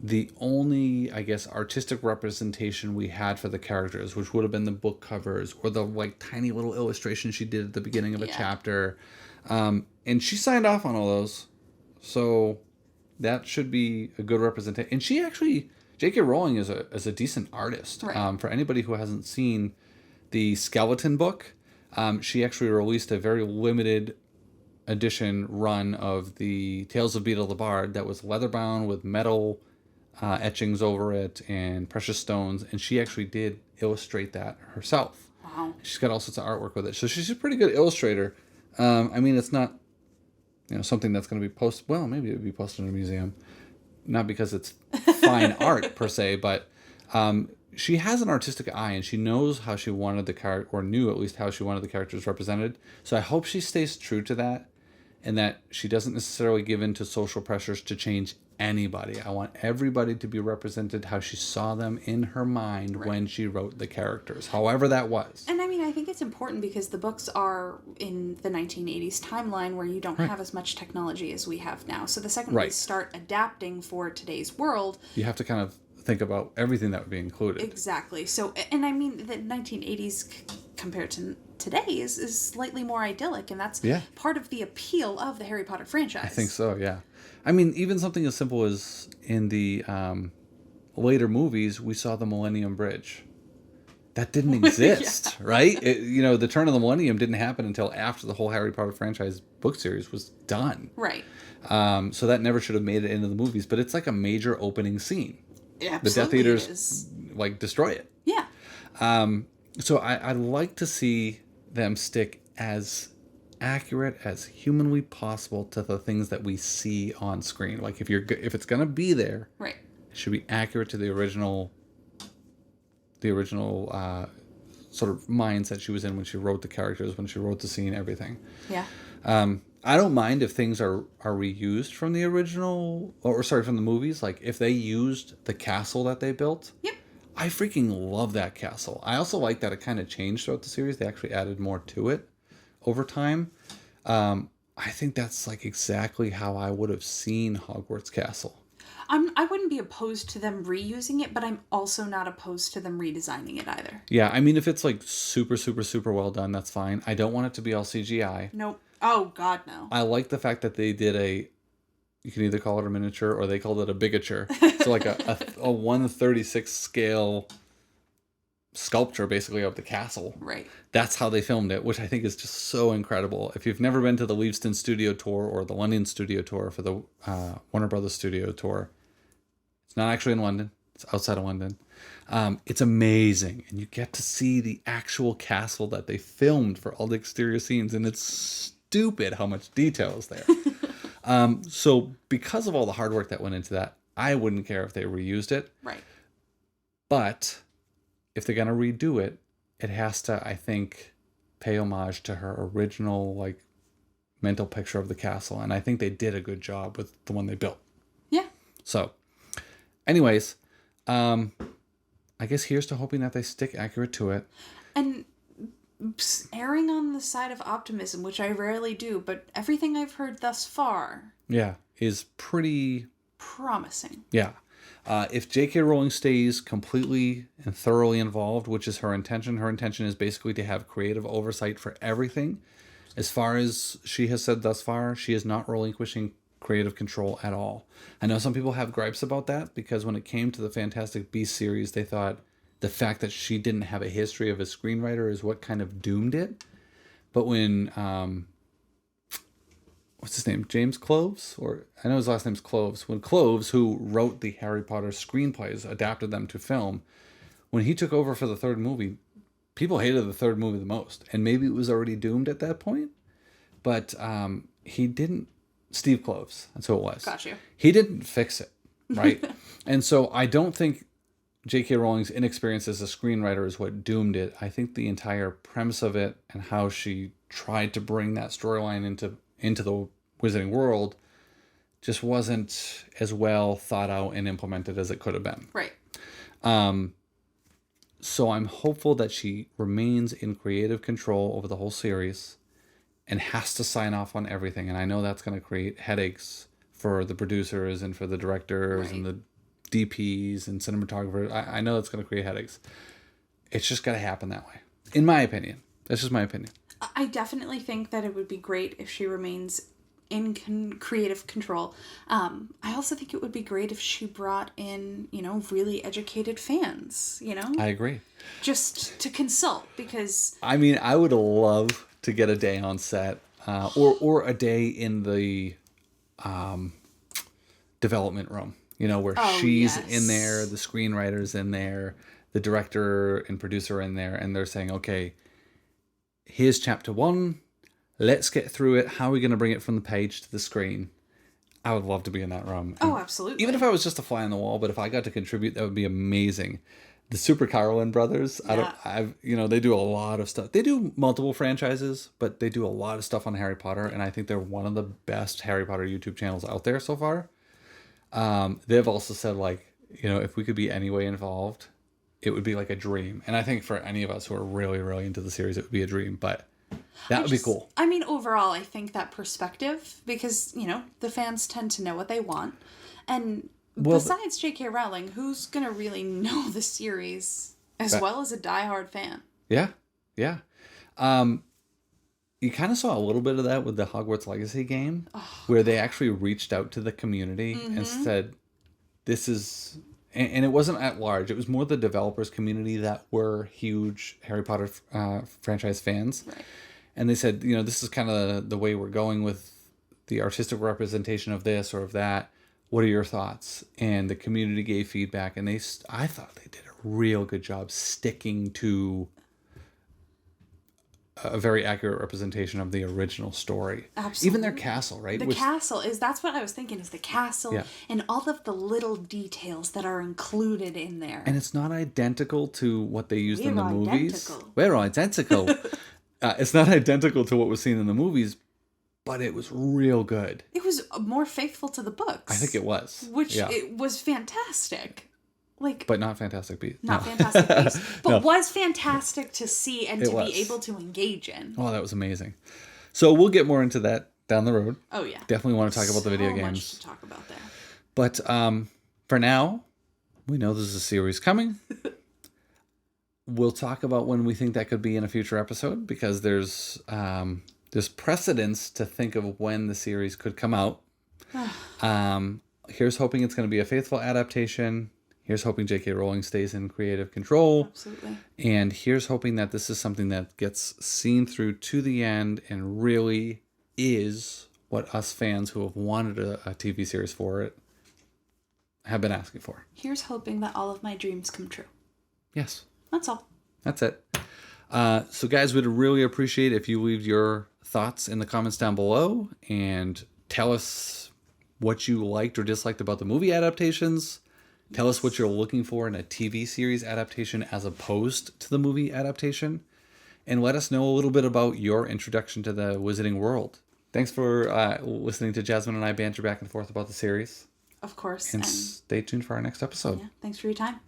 the only, I guess, artistic representation we had for the characters, which would have been the book covers or the, like, tiny little illustration she did at the beginning of a chapter. And she signed off on all those. So that should be a good representation. And she actually, J.K. Rowling is a decent artist. Right. For anybody who hasn't seen the Skeleton book, she actually released a very limited edition run of the Tales of Beedle the Bard that was leather-bound with metal etchings over it and precious stones, and she actually did illustrate that herself. Wow. She's got all sorts of artwork with it, so she's a pretty good illustrator. I mean, it's not, something that's going to be posted. Well, maybe it would be posted in a museum, not because it's fine art per se, but she has an artistic eye, and she knows how she wanted the character, or knew at least how she wanted the characters represented. So I hope she stays true to that, and that she doesn't necessarily give in to social pressures to change anybody. I want everybody to be represented how she saw them in her mind when she wrote the characters, however that was. And I mean, I think it's important because the books are in the 1980s timeline where you don't have as much technology as we have now. So the second we start adapting for today's world, you have to kind of think about everything that would be included. Exactly. So, and I mean, the 1980s compared to today is slightly more idyllic, and that's part of the appeal of the Harry Potter franchise. I think so, yeah. I mean, even something as simple as in the later movies, we saw the Millennium Bridge. That didn't exist, right? The turn of the millennium didn't happen until after the whole Harry Potter franchise book series was done. Right. So that never should have made it into the movies, but it's like a major opening scene. Yeah, the Death Eaters destroy it. Yeah. So I'd like to see them stick as accurate as humanly possible to the things that we see on screen. Like, if it's gonna be there, right, it should be accurate to the original sort of mindset she was in when she wrote the characters, when she wrote the scene, everything. Yeah. I don't mind if things are reused from the original, from the movies. Like, if they used the castle that they built. Yep. I freaking love that castle. I also like that it kind of changed throughout the series. They actually added more to it over time. I think that's like exactly how I would have seen Hogwarts Castle. I wouldn't be opposed to them reusing it, but I'm also not opposed to them redesigning it either. Yeah, I mean, if it's like super, super, super well done, that's fine. I don't want it to be all CGI. Nope. Oh, God, no. I like the fact that they did you can either call it a miniature or they called it a bigature. So like a 1/36 scale sculpture, basically, of the castle. Right. That's how they filmed it, which I think is just so incredible. If you've never been to the Leavesden Studio Tour or the London Studio Tour for the Warner Brothers Studio Tour, it's not actually in London. It's outside of London. It's amazing. And you get to see the actual castle that they filmed for all the exterior scenes. And it's stupid how much detail is there. So because of all the hard work that went into that, I wouldn't care if they reused it. Right. But if they're going to redo it, it has to, I think, pay homage to her original, mental picture of the castle. And I think they did a good job with the one they built. Yeah. So, anyways, I guess here's to hoping that they stick accurate to it. And erring on the side of optimism, which I rarely do, but everything I've heard thus far... Yeah, is pretty... promising. Yeah. If J.K. Rowling stays completely and thoroughly involved, which is her intention is basically to have creative oversight for everything. As far as she has said thus far, she is not relinquishing creative control at all. I know some people have gripes about that because when it came to the Fantastic Beasts series, they thought the fact that she didn't have a history of a screenwriter is what kind of doomed it. But when what's his name? James Cloves? Or I know his last name's Cloves. When Cloves, who wrote the Harry Potter screenplays, adapted them to film, when he took over for the third movie, people hated the third movie the most. And maybe it was already doomed at that point. But he didn't. Steve Cloves, that's who it was. Got you. He didn't fix it, right? And so I don't think J.K. Rowling's inexperience as a screenwriter is what doomed it. I think the entire premise of it and how she tried to bring that storyline into the Wizarding World just wasn't as well thought out and implemented as it could have been. Right. So I'm hopeful that she remains in creative control over the whole series and has to sign off on everything. And I know that's going to create headaches for the producers and for the directors and the DPs and cinematographers. I know that's going to create headaches. It's just got to happen that way. In my opinion. That's just my opinion. I definitely think that it would be great if she remains in creative control. I also think it would be great if she brought in, really educated fans, I agree. Just to consult, because... I mean, I would love to get a day on set or a day in the development room, where she's in there, the screenwriter's in there, the director and producer in there, and they're saying, okay, here's chapter 1. Let's get through it. How are we going to bring it from the page to the screen? I would love to be in that room. Oh, absolutely. Even if I was just a fly on the wall, but if I got to contribute, that would be amazing. The Super Carolyn brothers, they do a lot of stuff. They do multiple franchises, but they do a lot of stuff on Harry Potter, and I think they're one of the best Harry Potter YouTube channels out there so far. They've also said, if we could be any way involved, it would be like a dream. And I think for any of us who are really, really into the series, it would be a dream, but that would be cool. I mean, overall, I think that perspective, because, the fans tend to know what they want, and... besides J.K. Rowling, who's going to really know the series as well as a diehard fan? Yeah, yeah. You kind of saw a little bit of that with the Hogwarts Legacy game, where they actually reached out to the community and said, this is... And it wasn't at large. It was more the developers community that were huge Harry Potter franchise fans. Right. And they said, this is kind of the way we're going with the artistic representation of this or of that. What are your thoughts? And the community gave feedback, and I thought they did a real good job sticking to a very accurate representation of the original story. Absolutely. Even their castle, right? That's what I was thinking, is the castle and all of the little details that are included in there. And it's not identical to what they used in the movies. Identical. We're identical. It's not identical to what was seen in the movies, but it was real good. It was more faithful to the books. I think it was. It was fantastic. But not Fantastic Beasts. Not Fantastic Beasts. But was fantastic to see and to be able to engage in. Oh, that was amazing. So we'll get more into that down the road. Oh, yeah. Definitely want to talk about the video games. Much to talk about there. But for now, we know there's a series coming. We'll talk about when we think that could be in a future episode, because there's precedence to think of when the series could come out. Here's hoping it's going to be a faithful adaptation. Here's hoping J.K. Rowling stays in creative control. Absolutely. And here's hoping that this is something that gets seen through to the end and really is what us fans who have wanted a TV series for it have been asking for. Here's hoping that all of my dreams come true. Yes. That's all. That's it. So guys, we'd really appreciate if you leave your thoughts in the comments down below and tell us what you liked or disliked about the movie adaptations. Tell us what you're looking for in a TV series adaptation as opposed to the movie adaptation. And let us know a little bit about your introduction to the Wizarding World. Thanks for listening to Jasmine and I banter back and forth about the series. Of course. And stay tuned for our next episode. Yeah, thanks for your time.